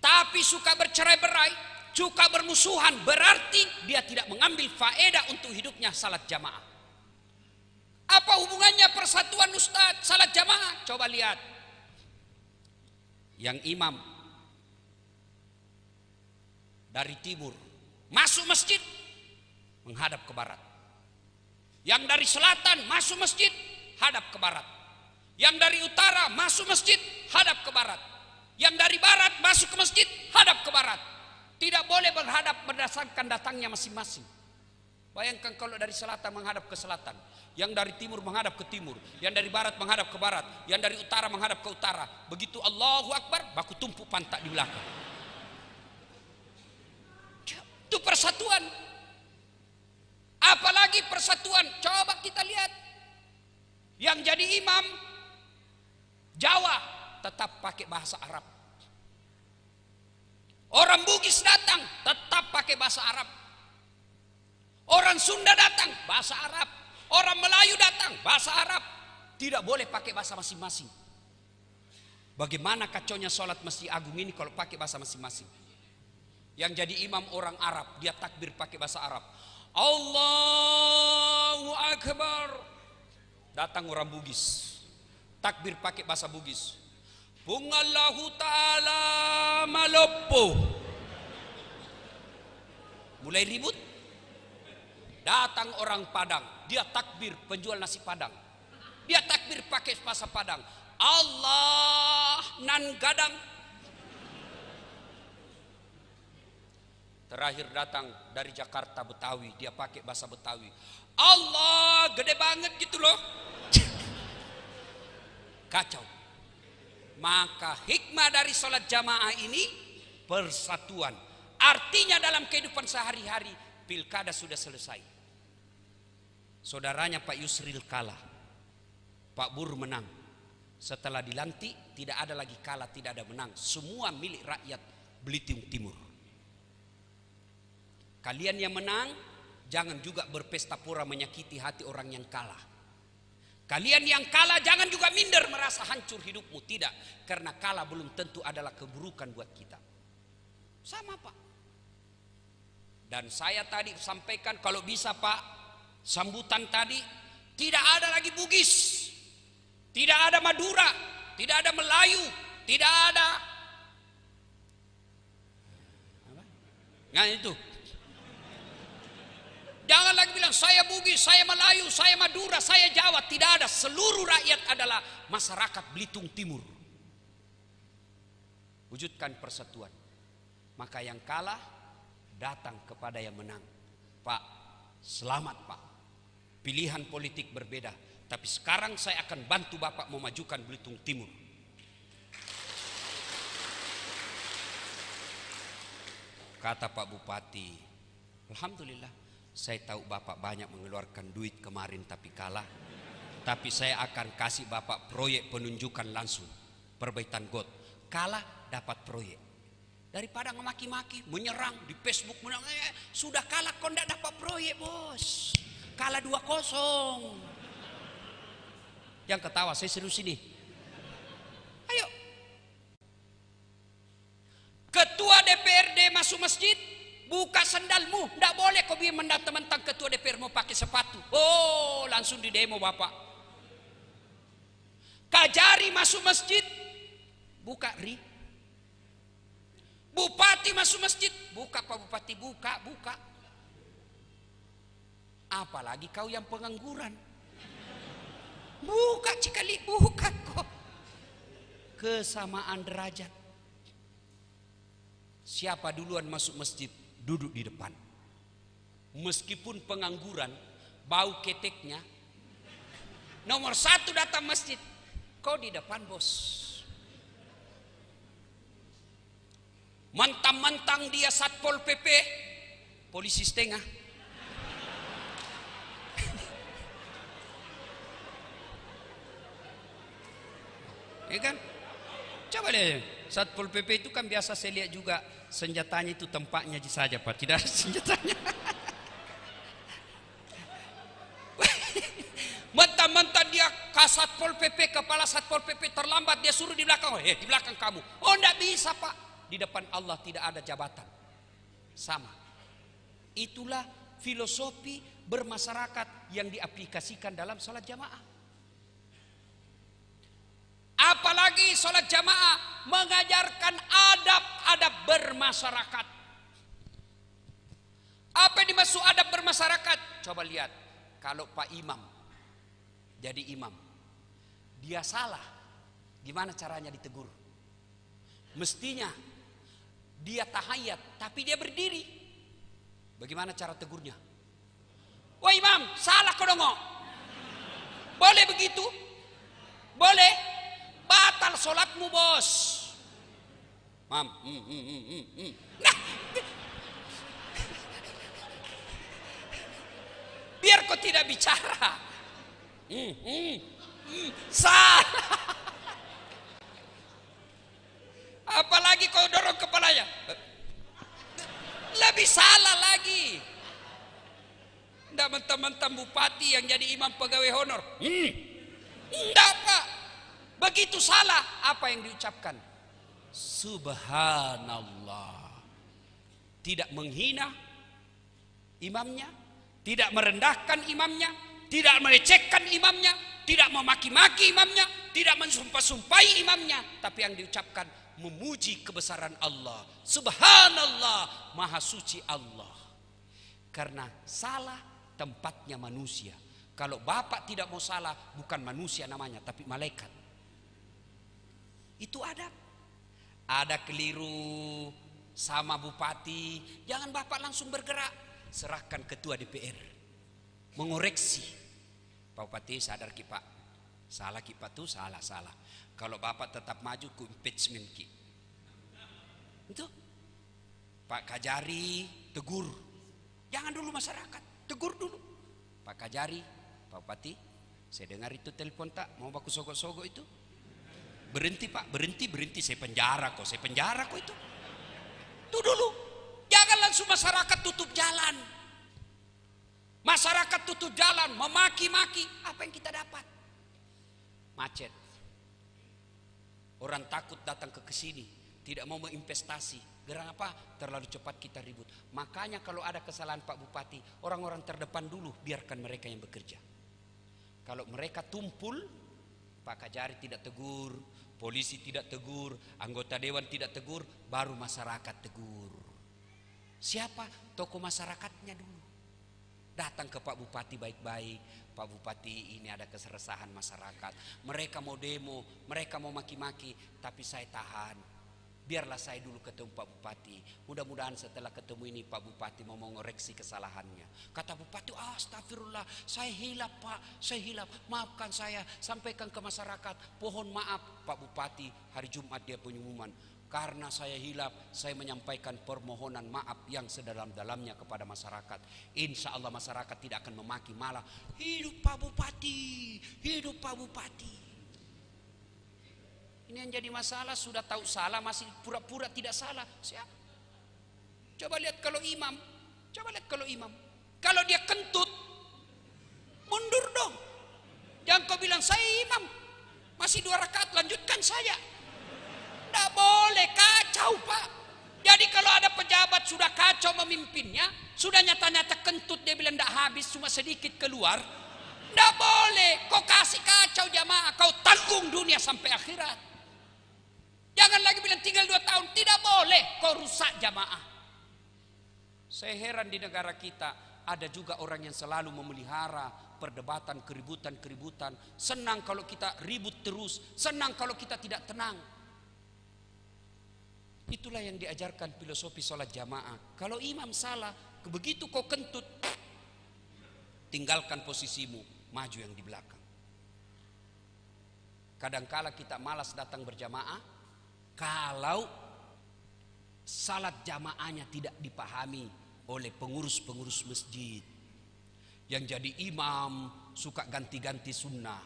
tapi suka bercerai-berai, suka bermusuhan, berarti dia tidak mengambil faedah untuk hidupnya salat jamaah. Apa hubungannya persatuan Ustaz salat jamaah? Coba lihat. Yang imam dari timur masuk masjid menghadap ke barat. Yang dari selatan masuk masjid hadap ke barat. Yang dari utara masuk masjid hadap ke barat. Yang dari barat masuk ke masjid hadap ke barat. Tidak boleh berhadap berdasarkan datangnya masing-masing. Bayangkan kalau dari selatan menghadap ke selatan, yang dari timur menghadap ke timur, yang dari barat menghadap ke barat, yang dari utara menghadap ke utara. Begitu Allahu Akbar, baku tumpuk pantat di belakang. Itu persatuan. Apalagi persatuan, coba kita lihat. Yang jadi imam Jawa tetap pakai bahasa Arab. Orang Bugis datang tetap pakai bahasa Arab. Orang Sunda datang bahasa Arab. Orang Melayu datang bahasa Arab. Tidak boleh pakai bahasa masing-masing. Bagaimana kacaunya sholat Masjid Agung ini kalau pakai bahasa masing-masing. Yang jadi imam orang Arab, dia takbir pakai bahasa Arab. Allahu Akbar. Datang orang Bugis, takbir pakai bahasa Bugis. Pungallahu ta'ala malopo. Mulai ribut. Datang orang Padang, dia takbir penjual nasi Padang. Dia takbir pakai bahasa Padang. Allah nan gadang. Terakhir datang dari Jakarta Betawi, dia pakai bahasa Betawi. Allah gede banget gitu loh. Kacau. Maka hikmah dari sholat jamaah ini persatuan. Artinya dalam kehidupan sehari-hari pilkada sudah selesai. Saudaranya Pak Yusril kalah, Pak Bur menang. Setelah dilantik tidak ada lagi kalah, tidak ada menang. Semua milik rakyat Belitung Timur. Kalian yang menang jangan juga berpesta pora menyakiti hati orang yang kalah. Kalian yang kalah jangan juga minder merasa hancur hidupmu. Tidak, karena kalah belum tentu adalah keburukan buat kita. Sama Pak. Dan saya tadi sampaikan kalau bisa Pak, sambutan tadi tidak ada lagi Bugis, tidak ada Madura, tidak ada Melayu, tidak ada itu. Jangan lagi bilang saya Bugis, saya Melayu, saya Madura, saya Jawa. Tidak ada. Seluruh rakyat adalah masyarakat Belitung Timur. Wujudkan persatuan. Maka yang kalah datang kepada yang menang. Pak, selamat Pak. Pilihan politik berbeda. Tapi sekarang saya akan bantu Bapak memajukan Belitung Timur. Kata Pak Bupati, alhamdulillah, saya tahu Bapak banyak mengeluarkan duit kemarin tapi kalah. Tapi saya akan kasih Bapak proyek penunjukan langsung. Perbaikan got. Kalah dapat proyek. Daripada ngemaki-maki, menyerang di Facebook, sudah kalah kok tidak dapat proyek bos. kalah 2-0. Yang ketawa, saya serius ini. Ayo. Ketua DPRD masuk masjid, buka sendalmu. Tidak boleh kau biar mentang-mentang ketua DPR mau pakai sepatu. Oh, langsung di demo Bapak. Kajari masuk masjid, buka ri. Bupati masuk masjid, buka Pak Bupati, buka. Apalagi kau yang pengangguran. Buka cikali, buka kok. Kesamaan derajat. Siapa duluan masuk masjid, duduk di depan. Meskipun pengangguran, bau keteknya. Nomor 1 datang masjid, kau di depan bos. Mentang-mentang dia Satpol PP, polisi setengah. Ya kan? Coba deh, Satpol PP itu kan biasa saya lihat juga senjatanya itu tempatnya saja Pak, tidak ada senjatanya. Mentang-mentang dia Satpol PP, kepala Satpol PP terlambat, dia suruh di belakang. Di belakang kamu. Oh, enggak bisa Pak. Di depan Allah tidak ada jabatan. Sama. Itulah filosofi bermasyarakat yang diaplikasikan dalam sholat jamaah. Apalagi sholat jamaah mengajarkan adab-adab bermasyarakat. Apa yang dimaksud adab bermasyarakat? Coba lihat, kalau Pak Imam jadi imam, dia salah, gimana caranya ditegur? Mestinya dia tahiyat, tapi dia berdiri. Bagaimana cara tegurnya? Wah imam, salah kau dong. Boleh begitu? Boleh? Batal sholatmu bos. Mam, Nah, biar kau tidak bicara. Salah. Apalagi kau dorong kepalanya, lebih salah lagi. Tidak mentang-mentang bupati yang jadi imam pegawai honor. Tidak Pak, begitu salah. Apa yang diucapkan? Subhanallah. Tidak menghina imamnya, tidak merendahkan imamnya, tidak melecehkan imamnya, tidak memaki-maki imamnya, tidak mensumpah-sumpahi imamnya, tapi yang diucapkan memuji kebesaran Allah. Subhanallah, maha suci Allah. Karena salah tempatnya manusia. Kalau bapak tidak mau salah, bukan manusia namanya, tapi malaikat. Itu adab. Ada keliru sama bupati, jangan bapak langsung bergerak. Serahkan ketua DPR mengoreksi. Pak Bupati sadar ki Pak, salah ki Pak tuh salah. Kalau bapak tetap maju ku impeachment ki. Itu Pak Kajari tegur. Jangan dulu masyarakat, tegur dulu. Pak Kajari, Pak Bupati, saya dengar itu telepon tak mau baku sogok-sogok itu. Berhenti Pak, berhenti, saya penjara kok itu. Itu dulu. Jangan langsung masyarakat tutup jalan. Masyarakat tutup jalan, memaki-maki, apa yang kita dapat? Macet. Orang takut datang ke sini, tidak mau menginvestasi. Gara apa? Terlalu cepat kita ribut. Makanya kalau ada kesalahan Pak Bupati, orang-orang terdepan dulu, biarkan mereka yang bekerja. Kalau mereka tumpul, Pak Kajari tidak tegur, polisi tidak tegur, anggota dewan tidak tegur, baru masyarakat tegur. Siapa? Tokoh masyarakatnya dulu. Datang ke Pak Bupati baik-baik. Pak Bupati, ini ada keresahan masyarakat. Mereka mau demo, mereka mau maki-maki, tapi saya tahan. Biarlah saya dulu ketemu Pak Bupati. Mudah-mudahan setelah ketemu ini Pak Bupati mau mengoreksi kesalahannya. Kata Bupati, astagfirullah, saya hilap Pak, saya hilap. Maafkan saya, sampaikan ke masyarakat. Pohon maaf Pak Bupati, hari Jumat dia pengumuman. Karena saya hilap, saya menyampaikan permohonan maaf yang sedalam-dalamnya kepada masyarakat. Insya Allah masyarakat tidak akan memaki, malah hidup Pak Bupati, hidup Pak Bupati. Ini yang jadi masalah, sudah tahu salah masih pura-pura tidak salah. Siapa? Coba lihat kalau imam, Kalau dia kentut, Masih 2 rakaat, lanjutkan saja. Tidak boleh, kacau Pak. Jadi kalau ada pejabat sudah kacau memimpinnya, sudah nyata-nyata kentut, dia bilang tidak habis, cuma sedikit keluar. Tidak boleh, kau kasih kacau jamaah, kau tanggung dunia sampai akhirat. Jangan lagi bilang tinggal 2 tahun, tidak boleh, kau rusak jamaah. Saya heran di negara kita, ada juga orang yang selalu memelihara perdebatan, keributan. Senang kalau kita ribut terus, senang kalau kita tidak tenang. Itulah yang diajarkan filosofi sholat jamaah. Kalau imam salah, begitu kau kentut, tinggalkan posisimu, maju yang di belakang. Kadangkala kita malas datang berjamaah kalau salat jamaahnya tidak dipahami oleh pengurus-pengurus masjid. Yang jadi imam suka ganti-ganti sunnah.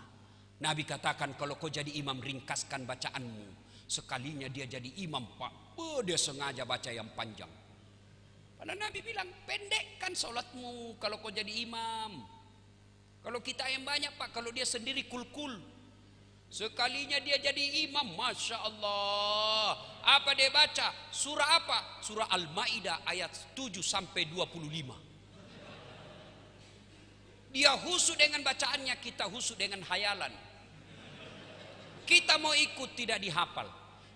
Nabi katakan kalau kau jadi imam ringkaskan bacaanmu. Sekalinya dia jadi imam Pak, dia sengaja baca yang panjang. Padahal Nabi bilang pendekkan sholatmu kalau kau jadi imam. Kalau kita yang banyak Pak, kalau dia sendiri kul-kul. Sekalinya dia jadi imam, Masya Allah. Apa dia baca? Surah apa? Surah Al-Ma'idah ayat 7 sampai 25. Dia khusyuk dengan bacaannya, kita khusyuk dengan hayalan. Kita mau ikut tidak dihafal.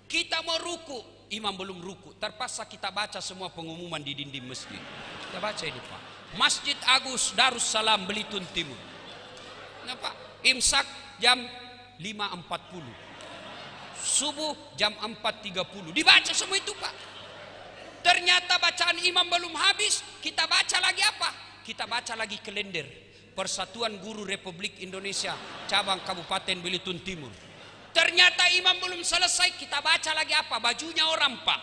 Kita mau ruku, imam belum ruku. Terpaksa kita baca semua pengumuman di dinding masjid. Kita baca ini Pak. Masjid Agus Darussalam Belitung Timur. Nah Pak, imsak jam 5.40, subuh jam 4.30, dibaca semua itu Pak. Ternyata bacaan imam belum habis, kita baca lagi apa? Kita baca lagi kalender Persatuan Guru Republik Indonesia cabang Kabupaten Belitung Timur. Ternyata imam belum selesai, kita baca lagi apa? Bajunya orang Pak.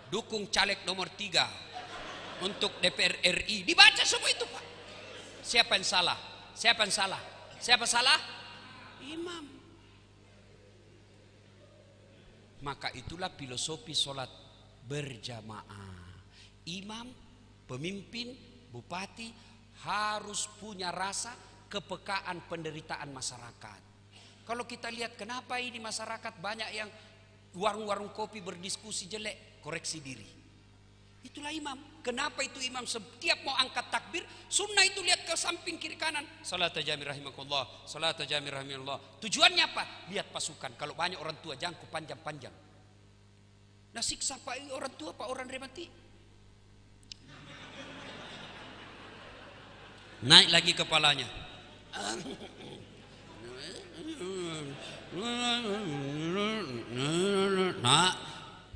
Dukung caleg nomor 3 untuk DPR RI, dibaca semua itu Pak. Siapa yang salah? Siapa yang salah? Siapa salah? Imam. Maka itulah filosofi sholat berjamaah. Imam, pemimpin, bupati harus punya rasa kepekaan penderitaan masyarakat. Kalau kita lihat kenapa ini masyarakat banyak yang warung-warung kopi berdiskusi jelek, koreksi diri. Itulah imam. Kenapa itu imam setiap mau angkat takbir, sunnah itu lihat ke samping kiri kanan. Salat jami rahimakumullah, salat jami rahimakumullah. Tujuannya apa? Lihat pasukan. Kalau banyak orang tua jangkau panjang-panjang. Nah siksa Pak orang tua, Pak orang remati. Naik lagi kepalanya. Nah,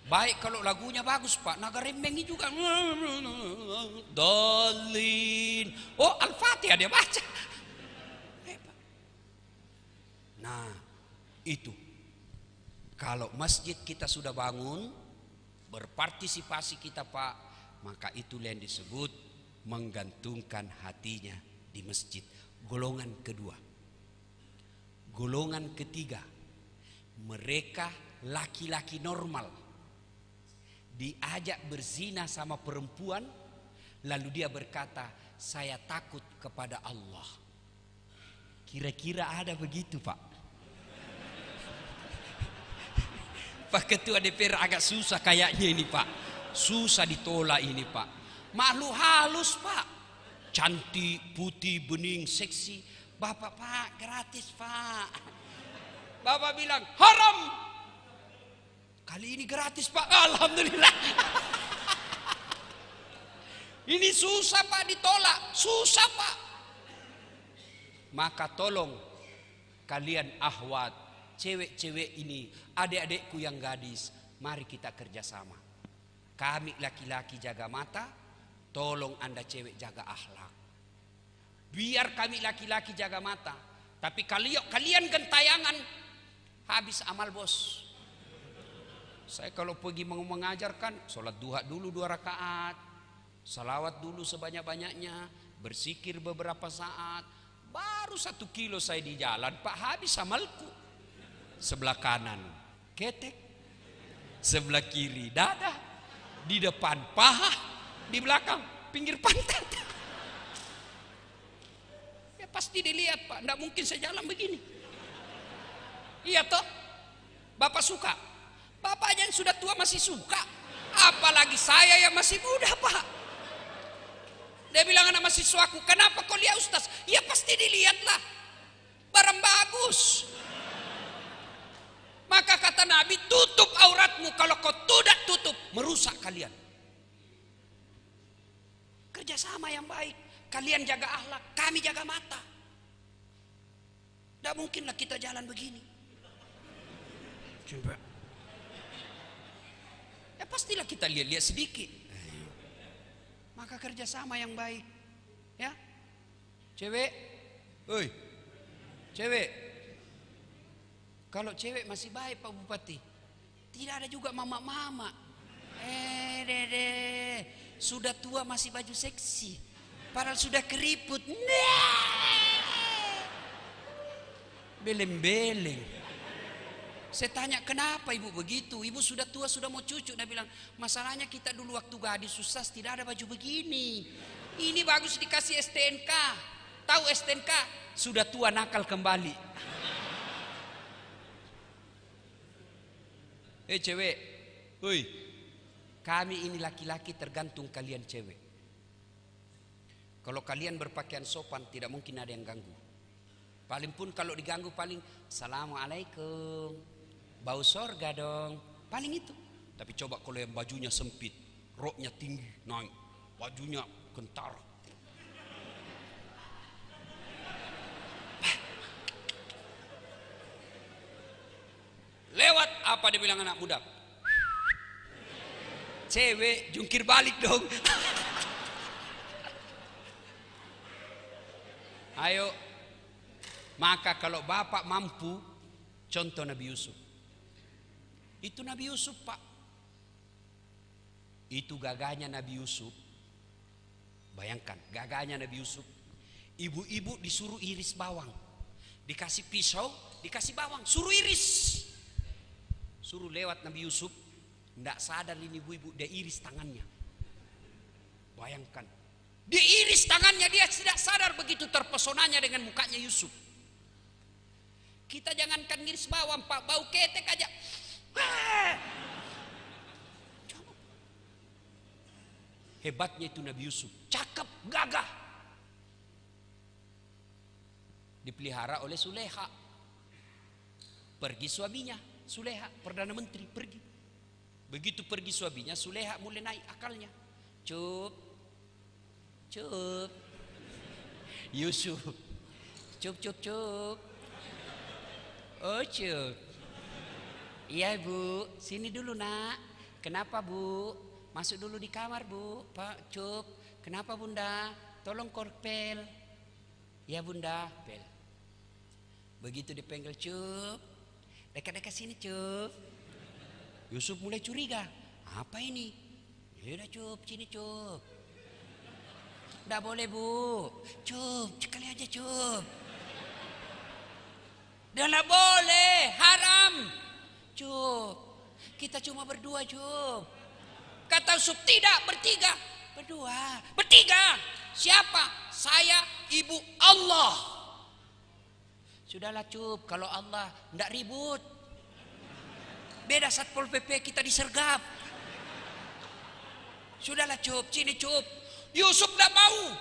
baik kalau lagunya bagus Pak, naga rembengi juga. Dolin. Oh Al-Fatihah dia baca. Nah itu. Kalau masjid kita sudah bangun, berpartisipasi kita Pak, maka itulah yang disebut menggantungkan hatinya di masjid. Golongan kedua. Golongan ketiga, mereka laki-laki normal diajak berzina sama perempuan, lalu dia berkata, saya takut kepada Allah. Kira-kira ada begitu Pak? Pak Ketua DPR agak susah kayaknya ini Pak. Susah ditolak ini Pak. Makhluk halus Pak. Cantik, putih, bening, seksi. Bapak Pak gratis Pak. Bapak bilang haram. Kali ini gratis Pak. Alhamdulillah. Ini susah Pak ditolak. Susah Pak. Maka tolong kalian ahwat, cewek-cewek ini, adik-adikku yang gadis, mari kita kerjasama. Kami laki-laki jaga mata, tolong Anda cewek jaga akhlak. Biar kami laki-laki jaga mata, tapi kalian gentayangan, habis amal bos. Saya kalau pergi mau mengajarkan, sholat duha dulu 2 rakaat, salawat dulu sebanyak-banyaknya, bersikir beberapa saat, baru 1 kilo saya di jalan Pak, habis amalku. Sebelah kanan ketek, sebelah kiri dada, di depan paha, di belakang pinggir pantat. Pasti dilihat Pak, tidak mungkin saya jalan begini. Iya toh? Bapak suka? Bapak aja yang sudah tua masih suka. Apalagi saya yang masih muda, Pak. Dia bilang anak mahasiswaku, kenapa kau lihat Ustaz? Ya pasti dilihatlah. Barang bagus. Maka kata Nabi, tutup auratmu. Kalau kau tidak tutup, merusak kalian. Kerjasama yang baik. Kalian jaga akhlak, kami jaga mata. Tidak mungkinlah kita jalan begini. Coba. Ya pastilah kita lihat-lihat sedikit. Maka kerjasama yang baik, ya. Cewek, oi, cewek. Kalau cewek masih baik Pak Bupati, tidak ada juga mama-mama. Dede, sudah tua masih baju seksi, padahal sudah keriput. Beleng-beleng. Saya tanya kenapa ibu begitu? Ibu sudah tua, sudah mau cucu. Dia bilang masalahnya kita dulu waktu gadis susah tidak ada baju begini. Ini bagus dikasih STNK. Tahu STNK? Sudah tua nakal kembali. Cewek, woi, kami ini laki-laki tergantung kalian cewek. Kalau kalian berpakaian sopan tidak mungkin ada yang ganggu. Paling pun kalau diganggu paling Assalamualaikum. Bau sorga dong. Paling itu. Tapi coba kalau yang bajunya sempit, roknya tinggi, naik, bajunya kentar. Lewat apa dia bilang anak muda? Cewek jungkir balik dong. Ayo. Maka kalau bapak mampu, contoh Nabi Yusuf. Itu Nabi Yusuf Pak. Itu gagahnya Nabi Yusuf. Bayangkan gagahnya Nabi Yusuf. Ibu-ibu disuruh iris bawang. Dikasih pisau, dikasih bawang, suruh iris. Suruh lewat Nabi Yusuf. Tidak sadar ini ibu-ibu, dia iris tangannya. Bayangkan. Dia iris tangannya, dia tidak sadar begitu terpesonanya dengan mukanya Yusuf. Kita jangankan iris bawang Pak, bau ketek aja. Hebatnya itu Nabi Yusuf, cakep, gagah. Dipelihara oleh Suleha. Pergi suaminya, Suleha, Perdana Menteri, pergi. Begitu pergi suaminya, Suleha mulai naik akalnya. Cup, cup, Yusuf, cup, cup, cup. Oh cup. Iya Bu, sini dulu nak. Kenapa Bu? Masuk dulu di kamar Bu. Pak Cup, kenapa Bunda? Tolong korpel. Ya Bunda, pel. Begitu dipanggil Cup, dekat-dekat sini Cup. Yusuf mulai curiga. Apa ini? Ya udah Cup, sini Cup. Nggak boleh Bu. Cup, sekali aja Cup. Dia nggak boleh, haram. Cup, kita cuma berdua Cup. Kata Yusuf tidak, bertiga. Berdua, bertiga. Siapa? Saya, ibu, Allah. Sudahlah Cup, kalau Allah tidak ribut. Beda Satpol PP kita disergap. Sudahlah Cup, sini Cup. Yusuf tidak mau.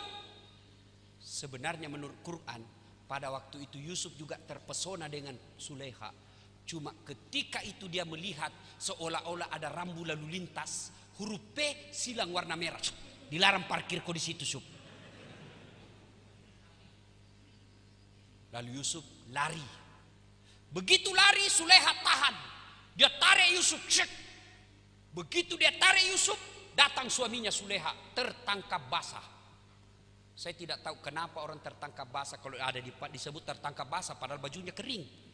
Sebenarnya menurut Quran, pada waktu itu Yusuf juga terpesona dengan Suleha. Cuma ketika itu dia melihat seolah-olah ada rambu lalu lintas, huruf P silang warna merah. Dilarang parkir kau di situ, Sup. Lalu Yusuf lari. Begitu lari, Suleha tahan. Dia tarik Yusuf. Cek. Begitu dia tarik Yusuf, datang suaminya Suleha, tertangkap basah. Saya tidak tahu kenapa orang tertangkap basah. Kalau ada disebut tertangkap basah, padahal bajunya kering.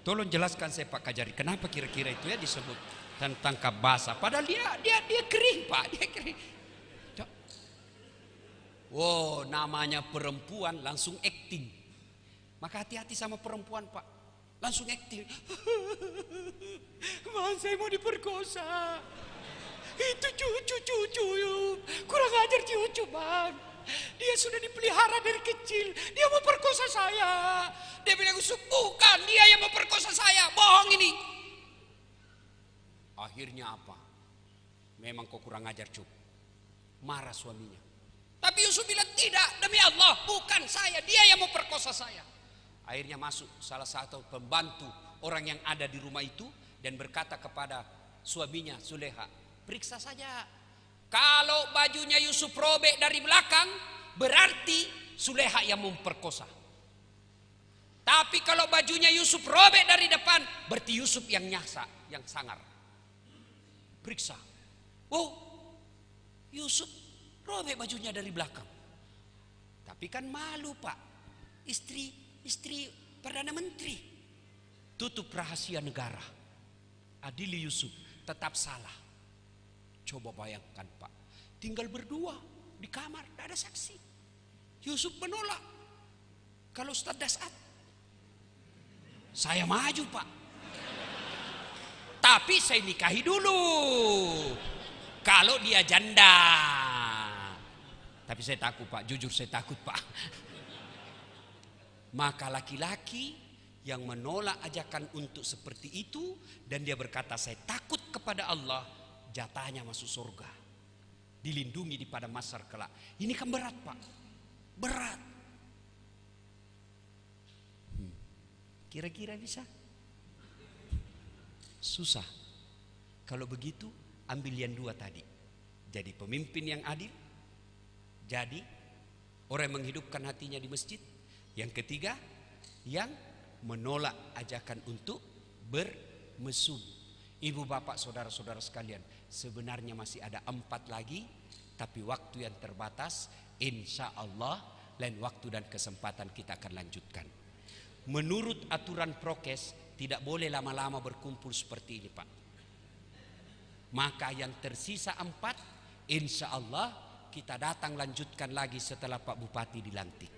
Tolong jelaskan saya Pak Kajari, kenapa kira-kira itu ya disebut tertangkap basah? Padahal dia kering Pak, dia kering. Wow, namanya perempuan langsung acting. Maka hati-hati sama perempuan Pak, langsung acting. Mas, saya mau diperkosa. Itu cucu, kurang ajar cucu bang. Dia sudah dipelihara dari kecil, dia mau perkosa saya. Dia bilang Yusuf, bukan dia yang mau perkosa saya, bohong ini. Akhirnya apa? Memang kau kurang ajar Cuk. Marah suaminya. Tapi Yusuf bilang tidak, demi Allah, bukan saya, dia yang mau perkosa saya. Akhirnya masuk salah satu pembantu orang yang ada di rumah itu dan berkata kepada suaminya Zuleha, periksa saja. Kalau bajunya Yusuf robek dari belakang, berarti Zuleha yang memperkosa. Tapi kalau bajunya Yusuf robek dari depan, berarti Yusuf yang nyasa, yang sangar. Periksa. Oh, Yusuf robek bajunya dari belakang. Tapi kan malu Pak, istri Perdana Menteri. Tutup rahasia negara. Adili Yusuf tetap salah. Coba bayangkan Pak, tinggal berdua di kamar, tidak ada saksi. Yusuf menolak. Kalau Ustaz Dasat, saya maju Pak. Tapi saya nikahi dulu. Kalau dia janda. Tapi saya takut Pak, jujur saya takut Pak. Maka laki-laki yang menolak ajakan untuk seperti itu dan dia berkata saya takut kepada Allah, jatahnya masuk surga, dilindungi di padang mahsyar kelak. Ini kan berat Pak, berat. Kira-kira bisa? Susah. Kalau begitu ambil yang dua tadi. Jadi pemimpin yang adil, jadi orang yang menghidupkan hatinya di masjid. Yang ketiga, yang menolak ajakan untuk bermesum. Ibu bapak saudara-saudara sekalian, sebenarnya masih ada 4 lagi, tapi waktu yang terbatas. Insya Allah lain waktu dan kesempatan kita akan lanjutkan. Menurut aturan prokes tidak boleh lama-lama berkumpul seperti ini Pak. Maka yang tersisa 4, insya Allah kita datang lanjutkan lagi setelah Pak Bupati dilantik.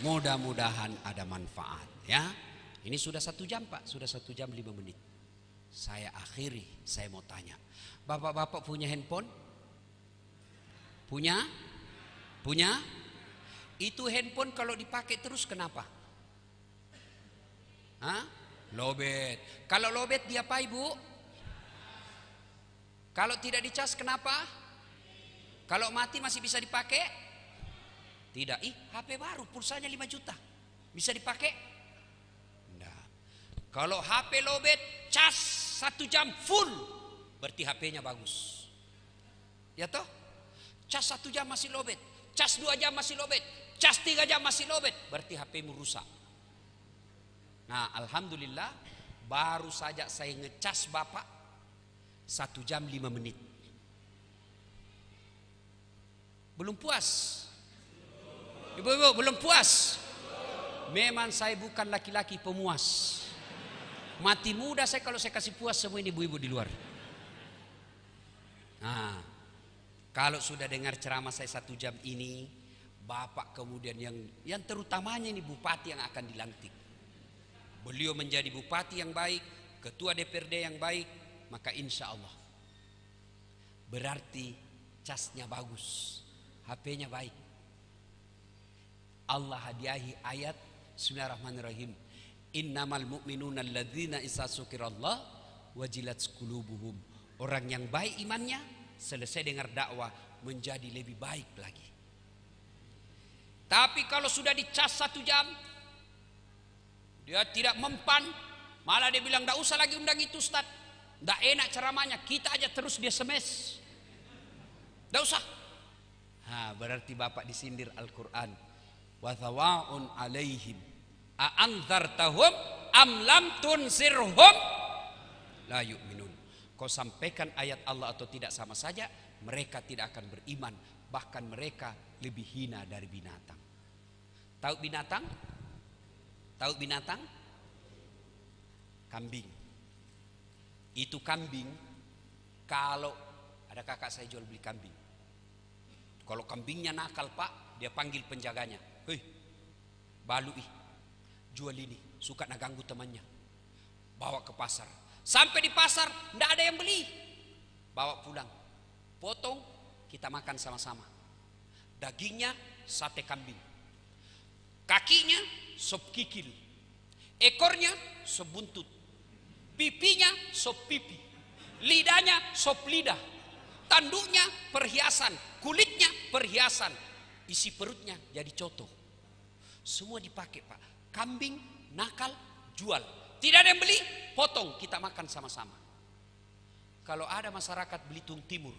Mudah-mudahan ada manfaat ya. Ini sudah 1 jam Pak, sudah 1 jam 5 menit. Saya akhiri, saya mau tanya. Bapak-bapak punya handphone? Punya? Punya? Itu handphone kalau dipakai terus kenapa? Hah? Lobet. Kalau lobet diapa Ibu? Kalau tidak dicas kenapa? Kalau mati masih bisa dipakai? Tidak, HP baru, pulsanya 5 juta. Bisa dipakai? Enggak. Kalau HP lobet, cas 1 jam full, berarti HP-nya bagus. Ya toh? Cas 1 jam masih lobet, cas 2 jam masih lobet, cas 3 jam masih lobet, berarti HP-mu rusak. Nah, alhamdulillah baru saja saya ngecas Bapak 1 jam 5 menit. Belum puas? Ibu-ibu belum puas? Memang saya bukan laki-laki pemuas. Mati muda saya kalau saya kasih puas semua ini ibu-ibu di luar. Nah, kalau sudah dengar ceramah saya 1 jam ini, Bapak kemudian yang terutamanya ini Bupati yang akan dilantik. Beliau menjadi Bupati yang baik, Ketua DPRD yang baik, maka insya Allah berarti casnya bagus, HP-nya baik. Allah hadiahi ayat Bismillahirrahmanirrahim. Innamal mu'minuna alladzina idza dzukirallah wajilat qulubuhum. Orang yang baik imannya selesai dengar dakwah menjadi lebih baik lagi. Tapi kalau sudah dicas 1 jam dia tidak mempan, malah dia bilang enggak usah lagi undang itu Ustaz, enggak enak ceramahnya, kita aja terus dia SMS. Enggak usah. Berarti Bapak disindir Al-Qur'an. Wa thawa'un alaihim a anzartahum am lam tunsirhum la yu'minun. Kau sampaikan ayat Allah atau tidak sama saja, mereka tidak akan beriman, bahkan mereka lebih hina dari binatang. Tahu binatang? Tahu binatang? Kambing. Itu kambing, kalau ada kakak saya jual beli kambing. Kalau kambingnya nakal Pak, dia panggil penjaganya. Hei, balu jual ini, suka naganggu temannya. bawa ke pasar. Sampai di pasar tidak ada yang beli, bawa pulang, potong, kita makan sama-sama. Dagingnya sate kambing, kakinya sop kikil, ekornya sop buntut, pipinya sop pipi, lidahnya sop lidah, tanduknya perhiasan, kulitnya perhiasan, isi perutnya jadi coto. Semua dipakai Pak. Kambing nakal jual, tidak ada yang beli, potong, kita makan sama-sama. Kalau ada masyarakat Belitung Timur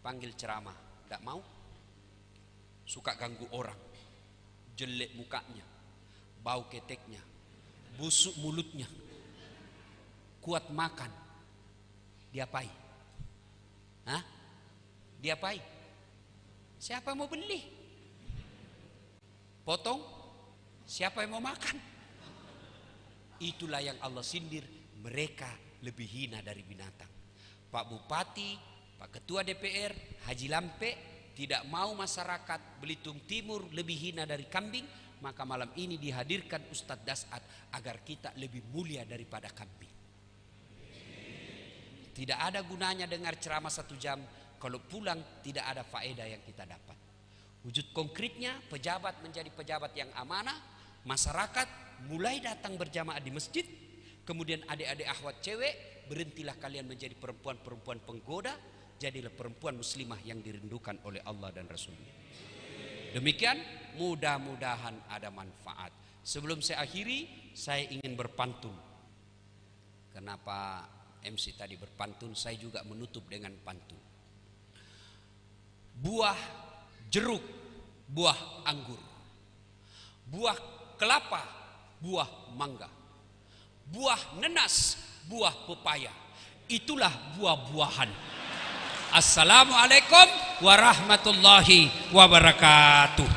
panggil ceramah, tidak mau, suka ganggu orang, jelek mukanya, bau keteknya, busuk mulutnya, kuat makan, diapai? Hah? Diapai? Siapa yang mau beli? Potong, siapa yang mau makan? Itulah yang Allah sindir, mereka lebih hina dari binatang. Pak Bupati, Pak Ketua DPR, Haji Lampe tidak mau masyarakat Belitung Timur lebih hina dari kambing, maka malam ini dihadirkan Ustadz Das'ad agar kita lebih mulia daripada kambing. Tidak ada gunanya dengar ceramah 1 jam kalau pulang tidak ada faedah yang kita dapat. Wujud konkretnya, pejabat menjadi pejabat yang amanah, masyarakat mulai datang berjamaah di masjid, kemudian adik-adik akhwat cewek, berhentilah kalian menjadi perempuan-perempuan penggoda, jadilah perempuan muslimah yang dirindukan oleh Allah dan Rasulnya. Demikian, mudah-mudahan ada manfaat. Sebelum saya akhiri, saya ingin berpantun. Kenapa MC tadi berpantun, saya juga menutup dengan pantun. Buah jeruk, buah anggur, buah kelapa, buah mangga, buah nenas, buah pepaya, itulah buah-buahan. Assalamualaikum warahmatullahi wabarakatuh.